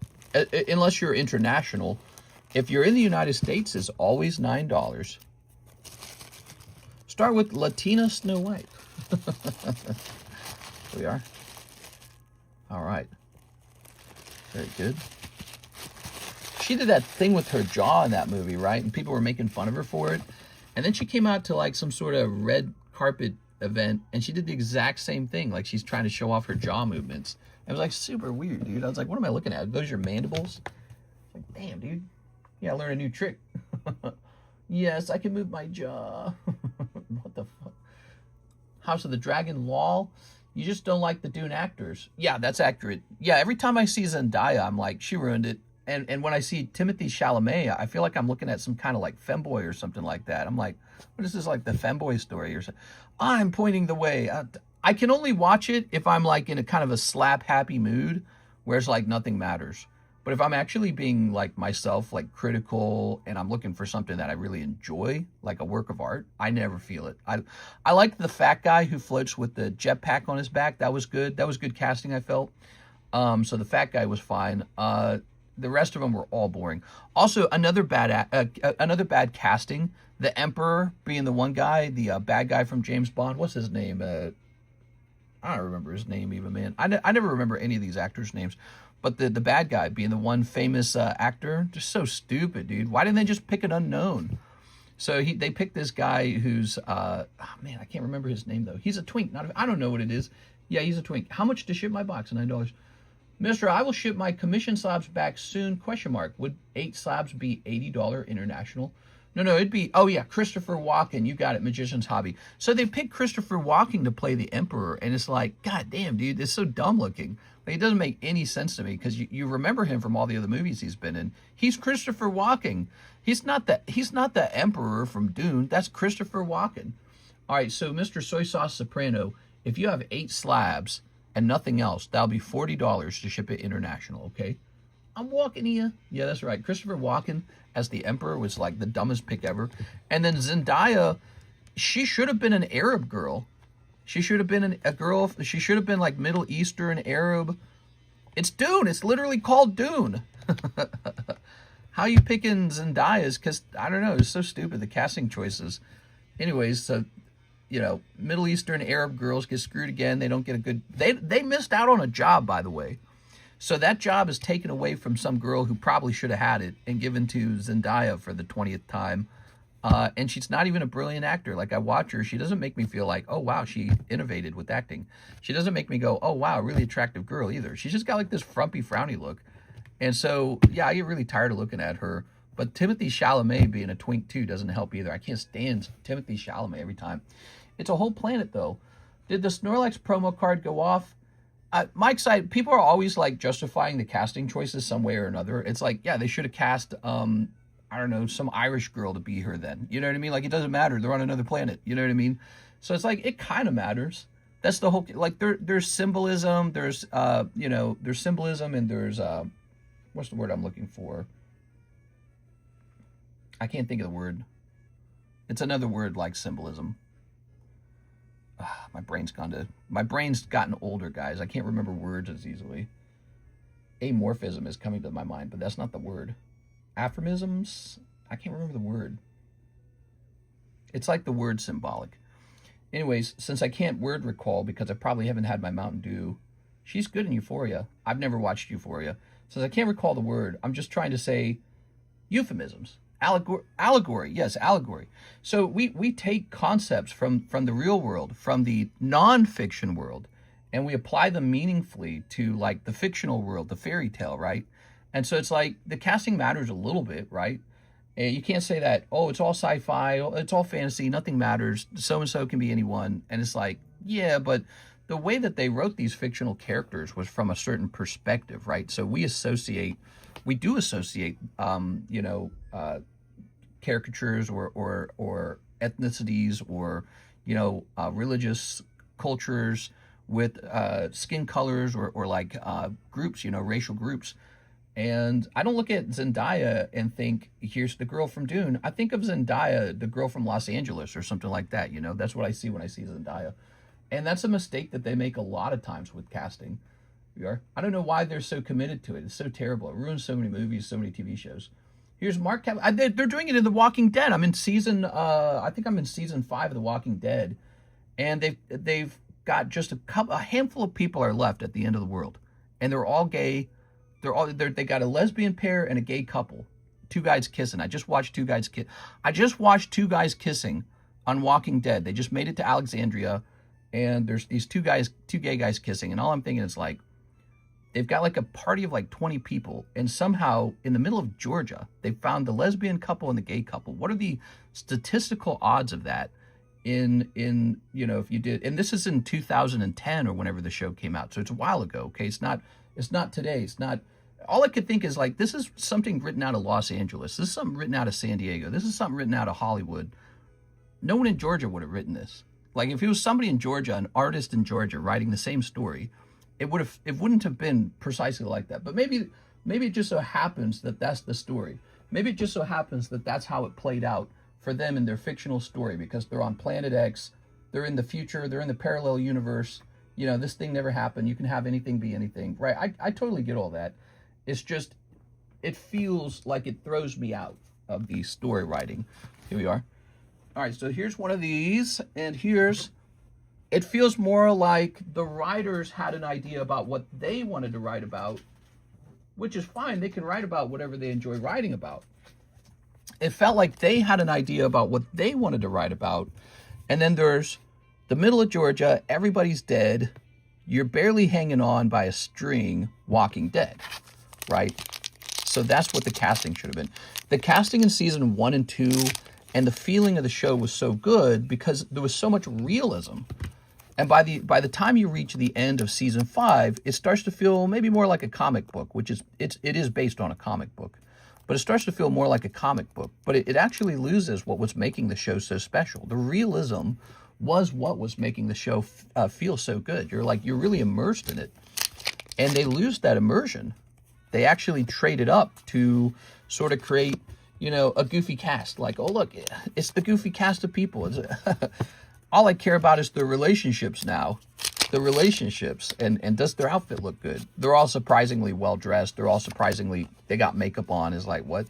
unless you're international. If you're in the United States, it's always $9. Start with Latina Snow White. Here we are. All right. Very good. She did that thing with her jaw in that movie, right? And people were making fun of her for it. And then she came out to like some sort of red carpet event, and she did the exact same thing. Like she's trying to show off her jaw movements. It was like super weird, dude. I was like, what am I looking at? Are those your mandibles? Like, damn, dude. Yeah, learn a new trick. Yes, I can move my jaw. What the fuck? House of the Dragon, lol. You just don't like the Dune actors. Yeah, that's accurate. Yeah, every time I see Zendaya, I'm like, she ruined it. And when I see Timothy Chalamet, I feel like I'm looking at some kind of like femboy or something like that. I'm like, what is this, like the femboy story or something? I'm pointing the way. I can only watch it if I'm like in a kind of a slap happy mood where it's like nothing matters. But if I'm actually being like myself, like critical, and I'm looking for something that I really enjoy, like a work of art, I never feel it. I liked the fat guy who floats with the jetpack on his back. That was good. That was good casting, I felt. So the fat guy was fine. The rest of them were all boring. Also, another bad casting. The Emperor being the one guy, the bad guy from James Bond. What's his name? I don't remember his name even, man. I never remember any of these actors' names. But the bad guy being the one famous actor, just so stupid, dude. Why didn't they just pick an unknown? So they picked this guy who's, man, I can't remember his name, though. He's a twink. I don't know what it is. Yeah, he's a twink. How much to ship my box? $9. Mister, I will ship my commission slabs back soon, question mark. Would 8 slabs be $80 international? No, it'd be, oh yeah, Christopher Walken. You got it, Magician's Hobby. So they picked Christopher Walken to play the Emperor, and it's like, god damn, dude, it's so dumb looking. Like, it doesn't make any sense to me, because you remember him from all the other movies he's been in. He's Christopher Walken. He's not the Emperor from Dune. That's Christopher Walken. All right, so Mr. Soy Sauce Soprano, if you have 8 slabs and nothing else, that'll be $40 to ship it international, okay? I'm walking here. Yeah, that's right. Christopher Walken as the Emperor was like the dumbest pick ever. And then Zendaya, she should have been an Arab girl. She should have been a girl. She should have been like Middle Eastern Arab. It's Dune. It's literally called Dune. How you picking Zendaya's? Because, I don't know. It's so stupid, the casting choices. Anyways, so, you know, Middle Eastern Arab girls get screwed again. They don't get a good... They missed out on a job, by the way. So that job is taken away from some girl who probably should have had it and given to Zendaya for the 20th time. And she's not even a brilliant actor. Like, I watch her, she doesn't make me feel like, oh, wow, she innovated with acting. She doesn't make me go, oh, wow, really attractive girl either. She's just got like this frumpy, frowny look. And so, yeah, I get really tired of looking at her. But Timothy Chalamet being a twink, too, doesn't help either. I can't stand Timothy Chalamet every time. It's a whole planet, though. Did the Snorlax promo card go off? Mike's side, people are always like justifying the casting choices some way or another. It's like, yeah, they should have cast, I don't know, some Irish girl to be her then. You know what I mean? Like, it doesn't matter. They're on another planet. You know what I mean? So it's like, it kind of matters. That's the whole, like, there's symbolism. There's, you know, there's symbolism and there's, what's the word I'm looking for? I can't think of the word. It's another word like symbolism. My brain's gotten older, guys. I can't remember words as easily. Amorphism is coming to my mind, but that's not the word. Aphorisms? I can't remember the word. It's like the word symbolic. Anyways, since I can't word recall because I probably haven't had my Mountain Dew, she's good in Euphoria. I've never watched Euphoria. Since I can't recall the word, I'm just trying to say euphemisms. Allegory, yes, allegory. So we take concepts from the real world, from the non-fiction world, and we apply them meaningfully to like the fictional world, the fairy tale, right? And so it's like the casting matters a little bit, right? And you can't say that, oh, it's all sci-fi, it's all fantasy, nothing matters, so-and-so can be anyone. And it's like, yeah, but the way that they wrote these fictional characters was from a certain perspective, right? So we do associate, you know, caricatures or ethnicities or, you know, religious cultures with skin colors or like groups, you know, racial groups. And I don't look at Zendaya and think, here's the girl from Dune. I think of Zendaya, the girl from Los Angeles or something like that, you know. That's what I see when I see Zendaya. And that's a mistake that they make a lot of times with casting. I don't know why they're so committed to it. It's so terrible. It ruins so many movies, so many TV shows. Here's Mark Cav. They're doing it in The Walking Dead. I'm in season, I think I'm in season 5 of The Walking Dead. And they've got just a handful of people are left at the end of the world. And they're all gay. They got a lesbian pair and a gay couple. 2 guys kissing. I just watched 2 guys kissing on Walking Dead. They just made it to Alexandria. And there's these 2 gay guys kissing. And all I'm thinking is like, they've got like a party of like 20 people, and somehow in the middle of Georgia, they found the lesbian couple and the gay couple. What are the statistical odds of that in if you did, and this is in 2010 or whenever the show came out, so it's a while ago. Okay, it's not today. It's not. All I could think is like, this is something written out of Los Angeles. This is something written out of San Diego. This is something written out of Hollywood. No one in Georgia would have written this. Like, if it was somebody in Georgia, an artist in Georgia writing the same story, it wouldn't have been precisely like that. But maybe it just so happens that that's the story. Maybe it just so happens that that's how it played out for them in their fictional story, because they're on Planet X, they're in the future, they're in the parallel universe. This thing never happened. You can have anything be anything, right? I totally get all that. It's just, it feels like it throws me out of the story writing. Here we are. All right, so here's one of these, and it feels more like the writers had an idea about what they wanted to write about, which is fine. They can write about whatever they enjoy writing about. It felt like they had an idea about what they wanted to write about, and then there's the middle of Georgia, everybody's dead, you're barely hanging on by a string, Walking Dead, right? So that's what the casting should have been. The casting in season 1 and 2 and the feeling of the show was so good because there was so much realism. And by the time you reach the end of season 5, it starts to feel maybe more like a comic book, which it is based on a comic book. But it starts to feel more like a comic book. But it actually loses what was making the show so special. The realism was what was making the show feel so good. You're really immersed in it. And they lose that immersion. They actually traded up to sort of create, a goofy cast. Like, oh, look, it's the goofy cast of people. All I care about is the relationships now. The relationships. And does their outfit look good? They're all surprisingly well-dressed. They're all surprisingly, they got makeup on. Is like, what?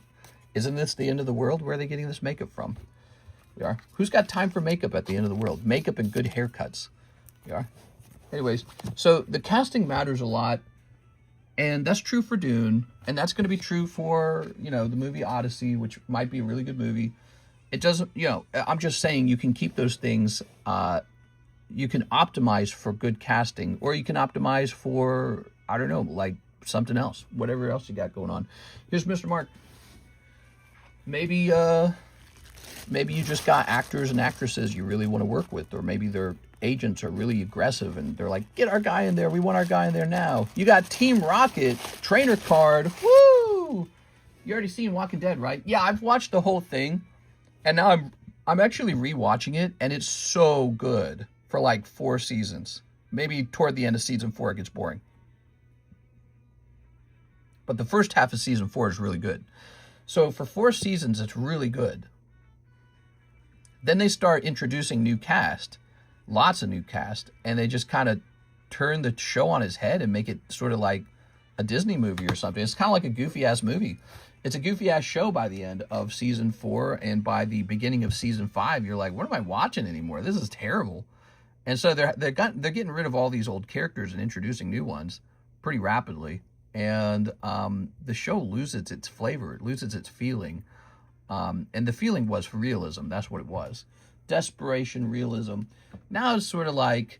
Isn't this the end of the world? Where are they getting this makeup from? We are. Who's got time for makeup at the end of the world? Makeup and good haircuts. We are. Anyways, so the casting matters a lot. And that's true for Dune, and that's going to be true for, the movie Odyssey, which might be a really good movie. It doesn't, I'm just saying you can keep those things, you can optimize for good casting, or you can optimize for, I don't know, like something else, whatever else you got going on. Here's Mr. Mark. Maybe you just got actors and actresses you really want to work with, or maybe their agents are really aggressive and they're like, get our guy in there. We want our guy in there now. You got Team Rocket, trainer card. Woo! You already seen Walking Dead, right? Yeah, I've watched the whole thing, and now I'm actually rewatching it, and it's so good for like 4 seasons. Maybe toward the end of season 4 it gets boring. But the first half of season 4 is really good. So for 4 seasons, it's really good. Then they start introducing new cast, lots of new cast, and they just kind of turn the show on its head and make it sort of like a Disney movie or something. It's kind of like a goofy-ass movie. It's a goofy-ass show by the end of season 4, and by the beginning of season 5, you're like, what am I watching anymore? This is terrible. And so they're getting rid of all these old characters and introducing new ones pretty rapidly, and the show loses its flavor. It loses its feeling. And the feeling was realism. That's what it was. Desperation, realism. Now it's sort of like,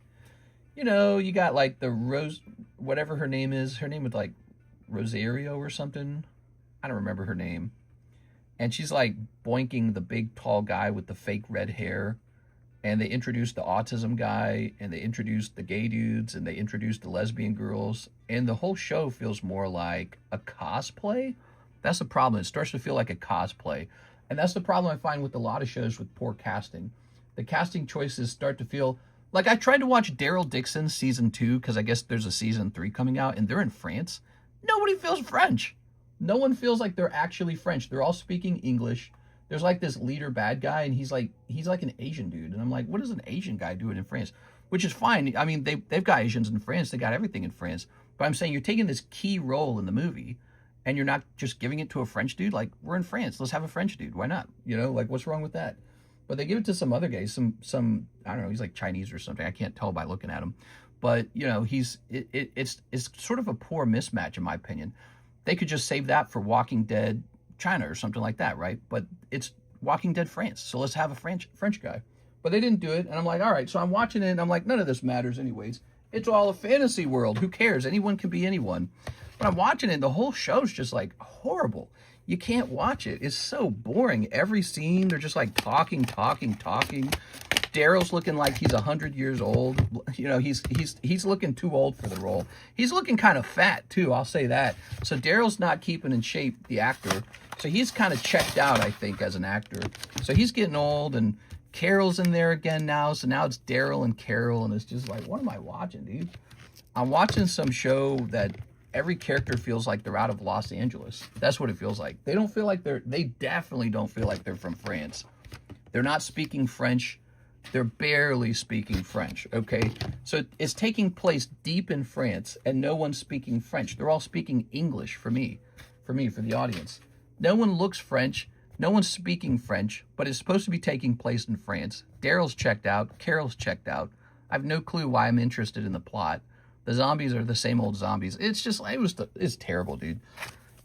you got like the Rose, whatever her name is. Her name was like Rosario or something. I don't remember her name. And she's like boinking the big tall guy with the fake red hair. And they introduced the autism guy, and they introduced the gay dudes, and they introduced the lesbian girls. And the whole show feels more like a cosplay. That's the problem. It starts to feel like a cosplay. And that's the problem I find with a lot of shows with poor casting. The casting choices start to feel like, I tried to watch Daryl Dixon season 2, because I guess there's a season 3 coming out, and they're in France. Nobody feels French. No one feels like they're actually French. They're all speaking English. There's like this leader bad guy, and he's like an Asian dude. And I'm like, what is an Asian guy doing in France? Which is fine. I mean, they've got Asians in France. They got everything in France. But I'm saying you're taking this key role in the movie, and you're not just giving it to a French dude. Like, we're in France. Let's have a French dude. Why not? Like, what's wrong with that? But they give it to some other guy. Some I don't know. He's like Chinese or something. I can't tell by looking at him. But, it's sort of a poor mismatch, in my opinion. They could just save that for Walking Dead China or something like that, right? But it's Walking Dead France, so let's have a French guy. But they didn't do it, and I'm like, all right. So I'm watching it, and I'm like, none of this matters anyways. It's all a fantasy world. Who cares? Anyone can be anyone. But I'm watching it, and the whole show's just like horrible. You can't watch it. It's so boring. Every scene, they're just like talking. Daryl's looking like he's 100 years old. You know, he's looking too old for the role. He's looking kind of fat too, I'll say that. So Daryl's not keeping in shape, the actor. So he's kind of checked out, I think, as an actor. So he's getting old, and Carol's in there again now. So now it's Daryl and Carol, and it's just like, what am I watching, dude? I'm watching some show that every character feels like they're out of Los Angeles. That's what it feels like. They don't feel like they definitely don't feel like they're from France. They're not speaking French. They're barely speaking French, okay? So it's taking place deep in France, and no one's speaking French. They're all speaking English for me, for the audience. No one looks French. No one's speaking French, but it's supposed to be taking place in France. Daryl's checked out. Carol's checked out. I have no clue why I'm interested in the plot. The zombies are the same old zombies. It's just, it's terrible, dude.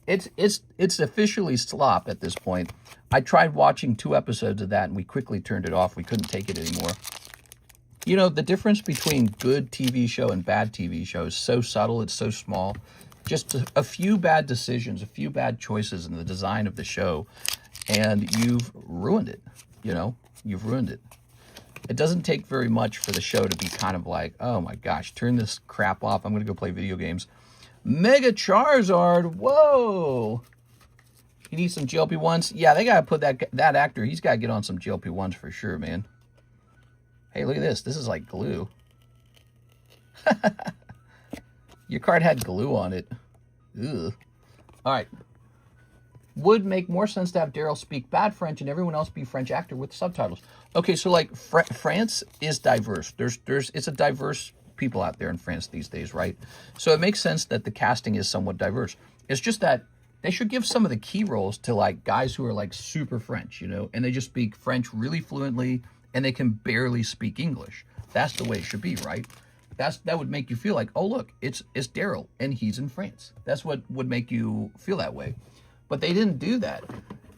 It's officially slop at this point. I tried watching 2 episodes of that, and we quickly turned it off. We couldn't take it anymore. You know, the difference between good TV show and bad TV show is so subtle. It's so small. Just a few bad decisions, a few bad choices in the design of the show, and you've ruined it. You know, you've ruined it. It doesn't take very much for the show to be kind of like, oh my gosh, turn this crap off. I'm going to go play video games. Mega Charizard. Whoa. You need some GLP-1s? Yeah, they got to put that actor, he's got to get on some GLP-1s for sure, man. Hey, look at this. This is like glue. Your card had glue on it. Ugh. All right. Would make more sense to have Daryl speak bad French and everyone else be French actor with subtitles. Okay, so like France is diverse. It's a diverse people out there in France these days, right? So it makes sense that the casting is somewhat diverse. It's just that they should give some of the key roles to like guys who are like super French, you know, and they just speak French really fluently and they can barely speak English. That's the way it should be, right? That would make you feel like, oh look, it's Daryl and he's in France. That's what would make you feel that way. But they didn't do that.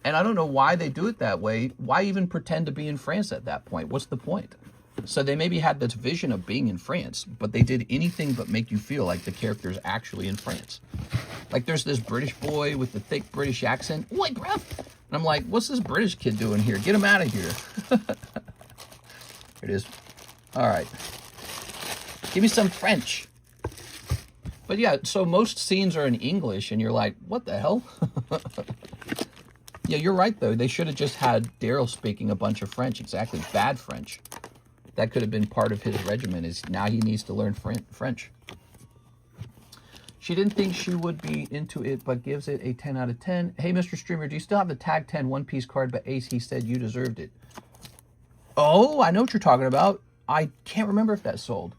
And I don't know why they do it that way. Why even pretend to be in France at that point? What's the point? So they maybe had this vision of being in France, but they did anything but make you feel like the character's actually in France. Like there's this British boy with the thick British accent. Oi, bruv. And I'm like, what's this British kid doing here? Get him out of here. Here it is. All right. Give me some French. But yeah, so most scenes are in English, and you're like, what the hell? Yeah, you're right, though. They should have just had Daryl speaking a bunch of French. Exactly. Bad French. That could have been part of his regimen, is now he needs to learn French. She didn't think she would be into it, but gives it a 10 out of 10. Hey, Mr. Streamer, do you still have the Tag 10 One Piece card? But Ace, he said you deserved it. Oh, I know what you're talking about. I can't remember if that sold.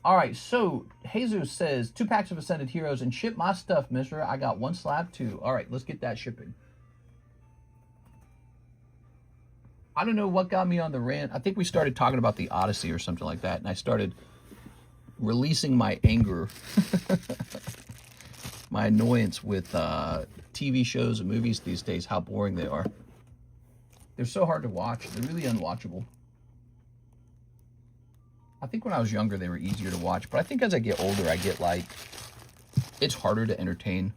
All right, so Jesus says 2 packs of Ascended Heroes and ship my stuff, mister. I got 1 slab too. All right, let's get that shipping. I don't know what got me on the rant. I think we started talking about the Odyssey or something like that, and I started releasing my anger, my annoyance with TV shows and movies these days, how boring they are. They're so hard to watch. They're really unwatchable. I think when I was younger, they were easier to watch. But I think as I get older, I get like, it's harder to entertain.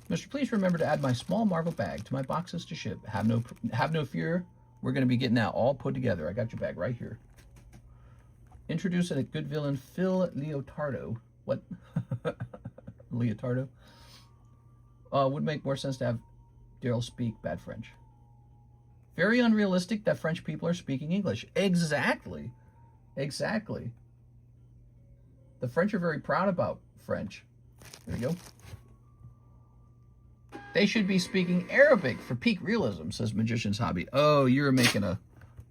Mister, please remember to add my small Marvel bag to my boxes to ship. Have no fear. We're going to be getting that all put together. I got your bag right here. Introduce a good villain, Phil Leotardo. What? Leotardo? Would make more sense to have Daryl speak bad French. Very unrealistic that French people are speaking English. Exactly. Exactly. The French are very proud about French. There you go. They should be speaking Arabic for peak realism, says Magician's Hobby. Oh, you're making a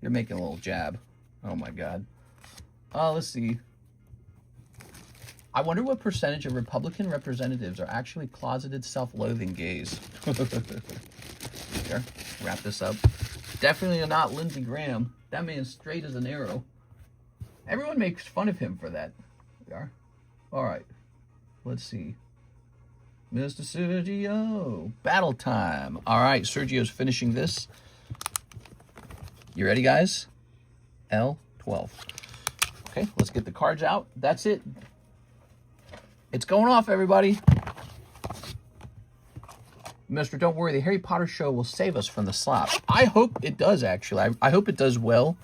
little jab. Oh my God. Let's see. I wonder what percentage of Republican representatives are actually closeted, self-loathing gays. There, wrap this up. Definitely not Lindsey Graham. That man's straight as an arrow. Everyone makes fun of him for that. We are. All right. Let's see. Mr. Sergio. Battle time. All right. Sergio's finishing this. You ready, guys? L12. Okay, let's get the cards out. That's it. It's going off, everybody. Mister, don't worry. The Harry Potter show will save us from the slop. I hope it does, actually. I hope it does well.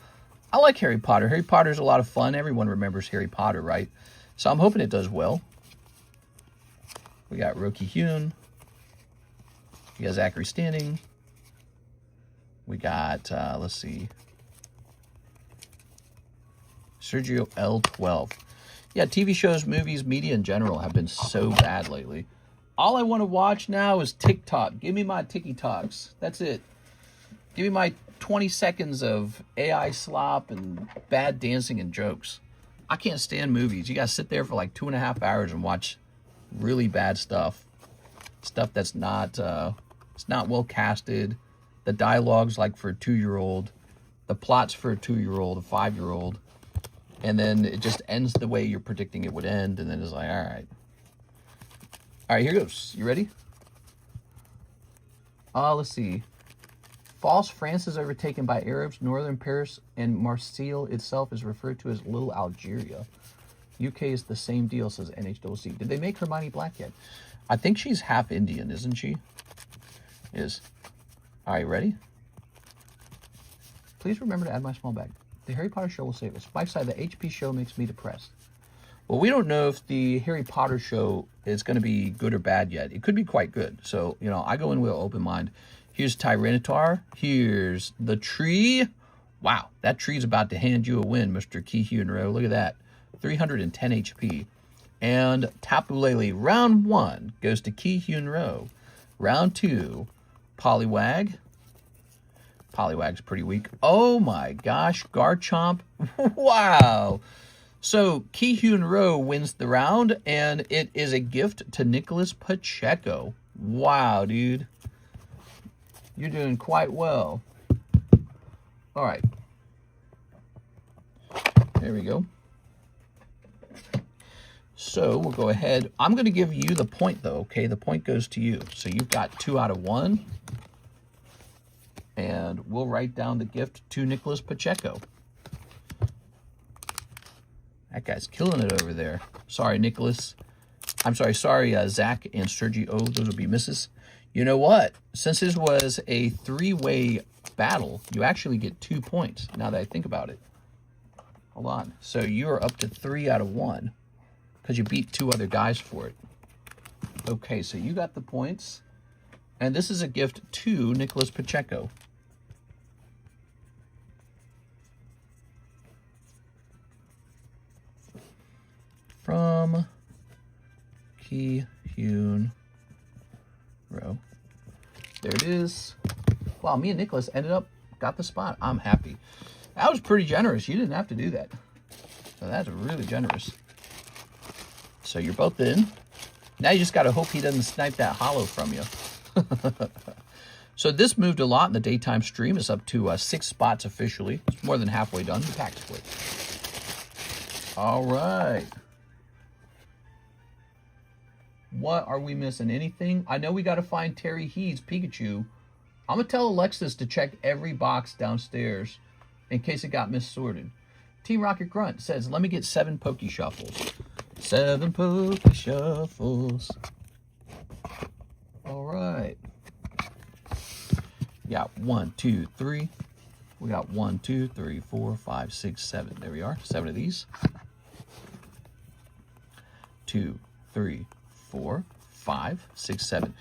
I like Harry Potter. Harry Potter's a lot of fun. Everyone remembers Harry Potter, right? So I'm hoping it does well. We got Roki Hyun. We got Zachary Standing. We got, let's see, Sergio L12. Yeah, TV shows, movies, media in general have been so bad lately. All I want to watch now is TikTok. Give me my TikToks. That's it. Give me my 20 seconds of AI slop and bad dancing and jokes. I can't stand movies. You got to sit there for like 2.5 hours and watch really bad stuff. Stuff that's not, it's not well casted. The dialogue's like for a 2-year-old. The plot's for a 2-year-old, a 5-year-old. And then it just ends the way you're predicting it would end. And then it's like, all right. All right, here goes. You ready? Let's see. False France is overtaken by Arabs. Northern Paris and Marseille itself is referred to as Little Algeria. UK is the same deal, says NHWC. Did they make Hermione black yet? I think she's half Indian, isn't she? Is. All right, ready? Please remember to add my small bag. The Harry Potter show will save us. Mike side, the HP show makes me depressed. Well, we don't know if the Harry Potter show is going to be good or bad yet. It could be quite good. So, you know, I go in with an open mind. Here's Tyranitar. Here's the tree. Wow, that tree's about to hand you a win, Mr. Ki Hyun Ro. Look at that. 310 HP. And Tapu Lele. Round 1 goes to Ki Hyun Ro. Round 2, Poliwag. Poliwag's pretty weak. Oh my gosh, Garchomp. Wow. So Ki Hyun Ro wins the round, and it is a gift to Nicholas Pacheco. Wow, dude. You're doing quite well. All right. There we go. So we'll go ahead. I'm going to give you the point, though, okay? The point goes to you. So you've got 2 out of 1. And we'll write down the gift to Nicholas Pacheco. That guy's killing it over there. Sorry, Nicholas. I'm sorry, Zach and Sergi. Oh, those will be misses. You know what? Since this was a 3-way battle, you actually get 2 points, now that I think about it. Hold on. So you're up to 3 out of 1, because you beat 2 other guys for it. Okay, so you got the points. And this is a gift to Nicholas Pacheco. From Ki Hyun Ro. There it is. Wow, me and Nicholas got the spot. I'm happy. That was pretty generous. You didn't have to do that. So that's really generous. So you're both in. Now you just got to hope he doesn't snipe that hollow from you. So this moved a lot in the daytime stream. It's up to 6 spots officially. It's more than halfway done. The pack split. All right. What are we missing? Anything? I know we got to find Terry Heed's Pikachu. I'm going to tell Alexis to check every box downstairs in case it got missorted. Team Rocket Grunt says, let me get 7 Poke Shuffles. 7 Poke Shuffles. All right. Yeah, 1, 2, 3. We got 1, 2, 3, 4, 5, 6, 7. There we are. 7 of these. 2, 3, 4, 5, 6, 7.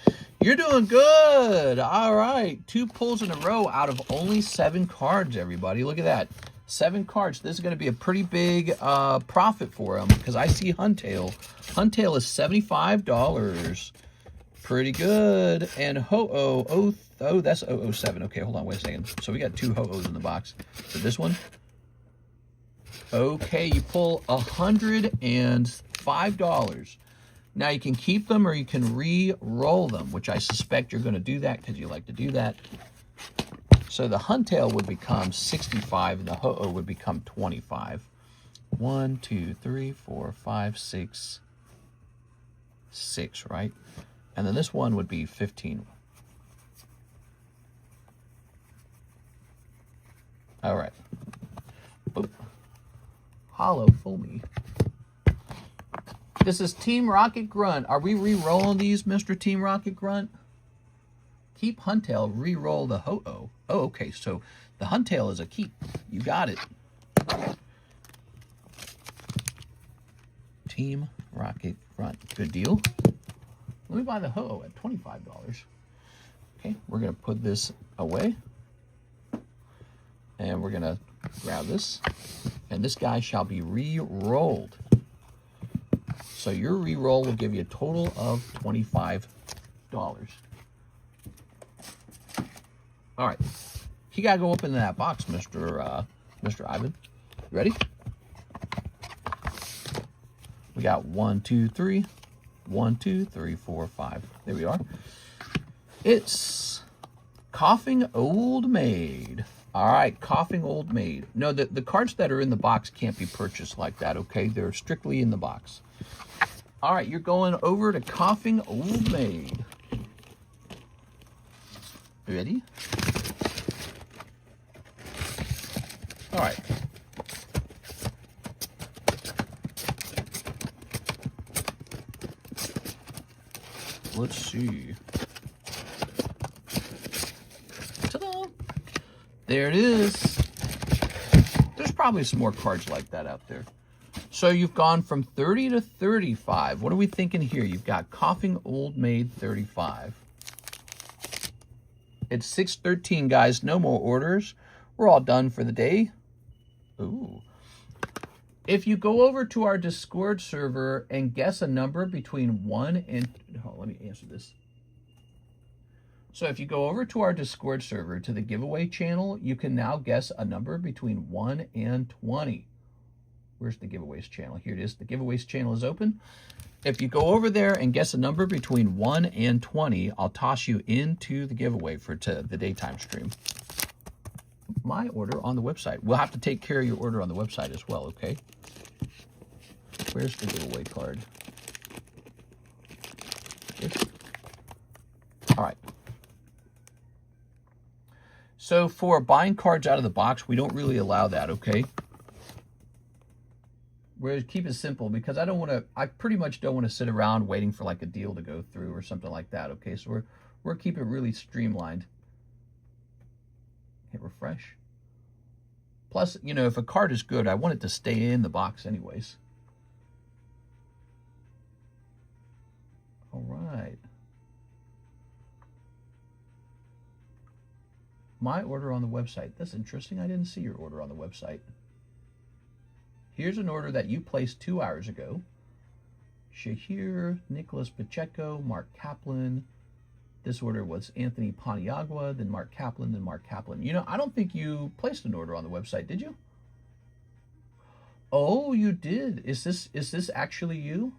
You're doing good. All right. 2 pulls in a row out of only 7 cards, everybody. Look at that. 7 cards. This is going to be a pretty big profit for him because I see Huntail. Huntail is $75. Pretty good. And Ho-Oh. Oh, that's 007. Okay, hold on. Wait a second. So we got 2 Ho-Ohs in the box. So this one. Okay, you pull $105. Now you can keep them or you can re-roll them, which I suspect you're going to do that because you like to do that. So the Huntail would become 65 and the Ho-Oh would become 25. 1, 2, 3, 4, 5, 6. 6, right? And then this one would be 15. All right. Boop. Hollow Foamy. This is Team Rocket Grunt. Are we re-rolling these, Mr. Team Rocket Grunt? Keep Huntail, re-roll the Ho-Oh. Oh, okay, so the Huntail is a keep. You got it. Team Rocket Grunt. Good deal. Let me buy the Ho-Oh at $25. Okay, we're going to put this away. And we're going to grab this. And this guy shall be re-rolled. So your re-roll will give you a total of $25. All right. You got to go up into that box, Mr. Ivan. Ready? We got 1, 2, 3. 1, 2, 3, 4, 5. There we are. It's Coughing Old Maid. All right, Coughing Old Maid. No, the cards that are in the box can't be purchased like that, okay? They're strictly in the box. All right, you're going over to Coughing Old Maid. Ready? All right. Let's see. Ta-da! There it is. There's probably some more cards like that out there. So you've gone from 30 to 35. What are we thinking here? You've got Coughing Old Maid 35. It's 6:13, guys. No more orders. We're all done for the day. Ooh. If you go over to our Discord server and guess a number between 1 and... Oh, let me answer this. So if you go over to our Discord server, to the giveaway channel, you can now guess a number between 1 and 20. Where's the giveaways channel? Here it is. The giveaways channel is open. If you go over there and guess a number between 1 and 20, I'll toss you into the giveaway for the daytime stream. My order on the website. We'll have to take care of your order on the website as well, okay? Where's the giveaway card? All right. So for buying cards out of the box, we don't really allow that, okay? We're going to keep it simple because I pretty much don't want to sit around waiting for like a deal to go through or something like that, okay? So we're keeping it really streamlined. Hit refresh. Plus, you know, if a card is good, I want it to stay in the box anyways. All right. My order on the website. That's interesting. I didn't see your order on the website. Here's an order that you placed 2 hours ago. Shahir, Nicholas Pacheco, Mark Kaplan. This order was Anthony Paniagua, then Mark Kaplan, then Mark Kaplan. You know, I don't think you placed an order on the website, did you? Oh, you did. Is this actually you?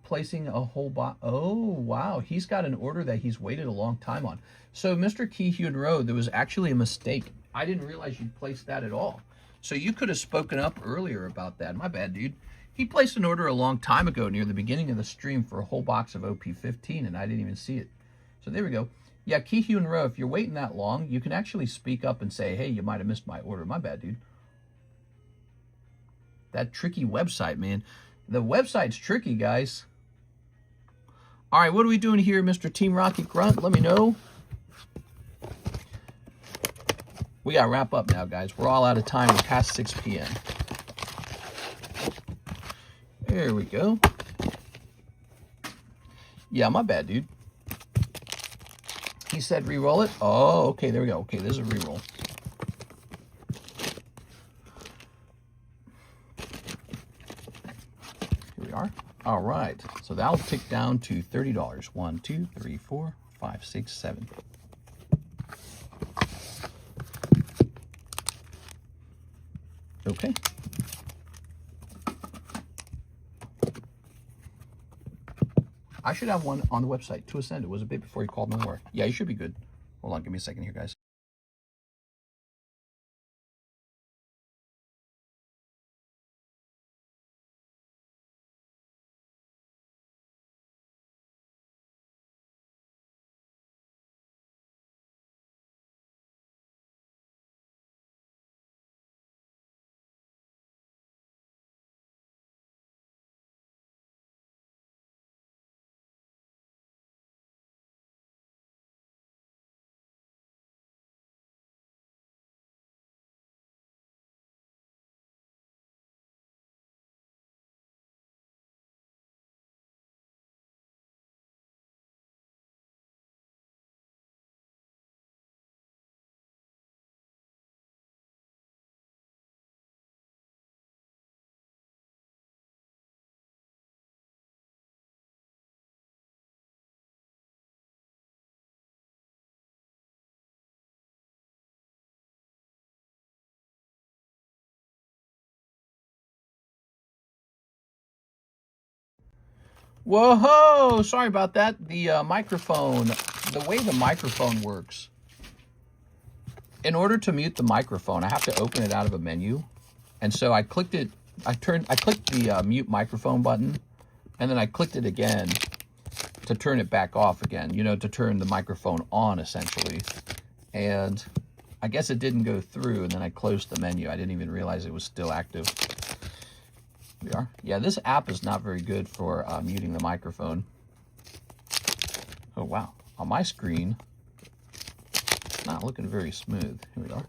Placing a whole box. Oh, wow. He's got an order that he's waited a long time on. So, Mr. Ki-Hyun Road, there was actually a mistake. I didn't realize you'd placed that at all. So you could have spoken up earlier about that. My bad, dude. He placed an order a long time ago near the beginning of the stream for a whole box of OP15, and I didn't even see it. So there we go. Yeah, Ki-Hyun Row, if you're waiting that long, you can actually speak up and say, hey, you might have missed my order. My bad, dude. That tricky website, man. The website's tricky, guys. All right, what are we doing here, Mr. Team Rocket Grunt? Let me know. We got to wrap up now, guys. We're all out of time. We're past 6 p.m. There we go. Yeah, my bad, dude. He said re-roll it. Oh, okay, there we go. Okay, this is a re-roll. Here we are. All right, so that'll tick down to $30. 1, 2, 3, 4, 5, 6, 7. Okay. I should have one on the website to ascend. It was a bit before you called my more. Yeah, you should be good. Hold on, give me a second here, guys. Whoa, sorry about that. The microphone, the way the microphone works. In order to mute the microphone, I have to open it out of a menu. And so I clicked it, I clicked the mute microphone button, and then I clicked it again to turn it back off again, you know, to turn the microphone on essentially. And I guess it didn't go through, and then I closed the menu. I didn't even realize it was still active. We are. Yeah, this app is not very good for muting the microphone. Oh, wow. On my screen, it's not looking very smooth. Here we are.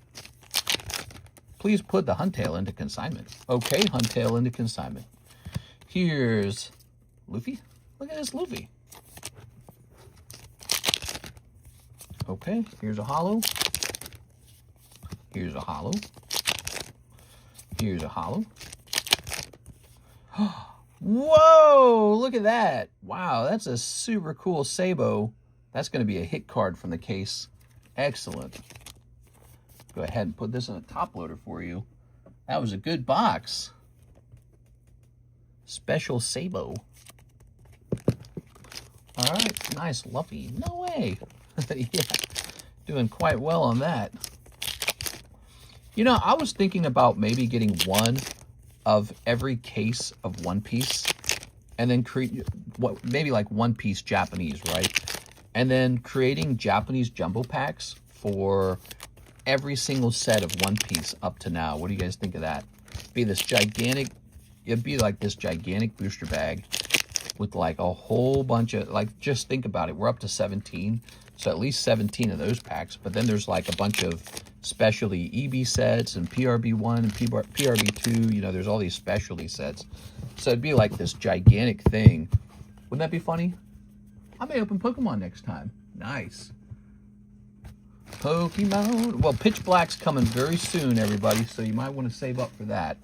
Please put the Huntail into consignment. Okay, Huntail into consignment. Here's Luffy. Look at this Luffy. Okay, here's a hollow. Here's a hollow. Here's a hollow. Whoa, look at that. Wow, that's a super cool Sabo. That's going to be a hit card from the case. Excellent. Go ahead and put this in a top loader for you. That was a good box. Special Sabo. All right, nice Luffy. No way. Yeah, doing quite well on that. You know, I was thinking about maybe getting one of every case of One Piece, and then create what maybe like One Piece Japanese, right? And then creating Japanese jumbo packs for every single set of One Piece up to now. What do you guys think of that? Be this gigantic, it'd be like this gigantic booster bag with like a whole bunch of, like, just think about it. We're up to 17, so at least 17 of those packs. But then there's like a bunch of specialty EB sets and PRB1 and PRB2. You know, there's all these specialty sets. So it'd be like this gigantic thing. Wouldn't that be funny? I may open Pokemon next time. Nice. Pokemon. Well, Pitch Black's coming very soon, everybody, so you might want to save up for that.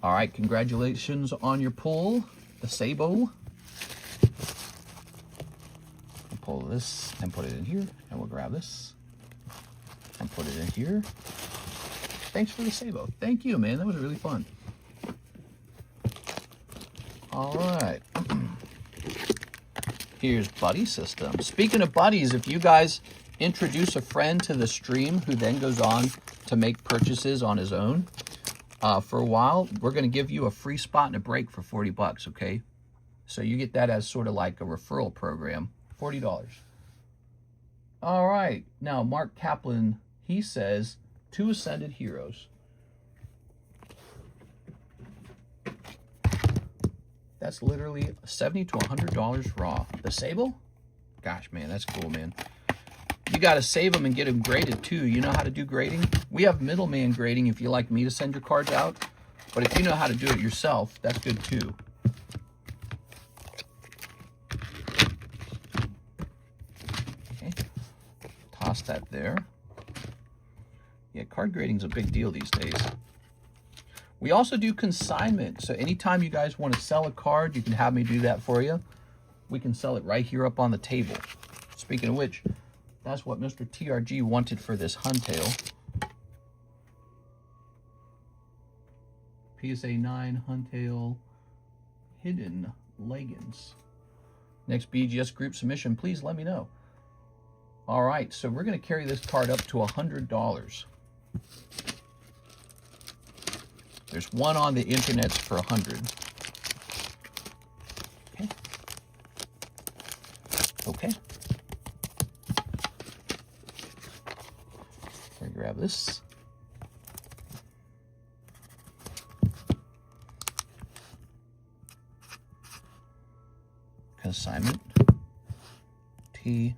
All right, congratulations on your pull, the Sabo. We'll pull this and put it in here, and we'll grab this and put it in here. Thanks for the Sabo. Thank you, man. That was really fun. All right. Here's Buddy System. Speaking of buddies, if you guys introduce a friend to the stream who then goes on to make purchases on his own for a while, we're going to give you a free spot and a break for $40, okay? So you get that as sort of like a referral program, $40. All right. Now, Mark Kaplan, he says, 2 Ascended Heroes. That's literally $70 to $100 raw. The Sable? Gosh, man, that's cool, man. You got to save them and get them graded, too. You know how to do grading? We have middleman grading if you like me to send your cards out. But if you know how to do it yourself, that's good, too. Okay. Toss that there. Yeah, card grading's a big deal these days. We also do consignment. So anytime you guys want to sell a card, you can have me do that for you. We can sell it right here up on the table. Speaking of which, that's what Mr. TRG wanted for this Huntail. PSA 9 Huntail Hidden Leggings. Next BGS group submission, please let me know. All right, so we're going to carry this card up to $100. There's one on the internets for 100. Okay. Okay. Let me grab this. Consignment. TRG.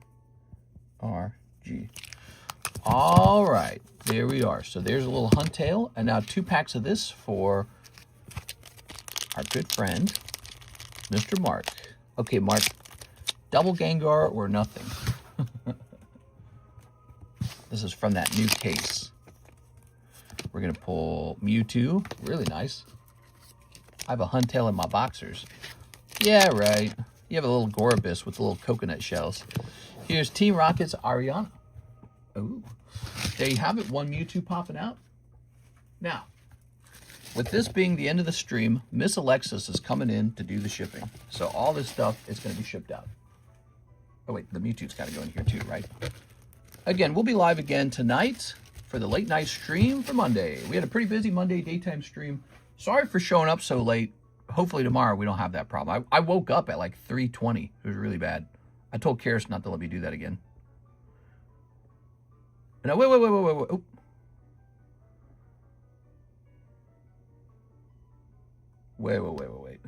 All right. There we are. So there's a little Huntail, and now 2 packs of this for our good friend, Mr. Mark. Okay, Mark, double Gengar or nothing. This is from that new case. We're going to pull Mewtwo. Really nice. I have a Huntail in my boxers. Yeah, right. You have a little Gorobus with little coconut shells. Here's Team Rocket's Ariana. Ooh. There you have it, 1 Mewtwo popping out. Now, with this being the end of the stream, Miss Alexis is coming in to do the shipping. So all this stuff is going to be shipped out. Oh, wait, the Mewtwo's got to go in here too, right? Again, we'll be live again tonight for the late night stream for Monday. We had a pretty busy Monday daytime stream. Sorry for showing up so late. Hopefully tomorrow we don't have that problem. I woke up at like 3:20. It was really bad. I told Karis not to let me do that again. No, wait. Oh. Wait.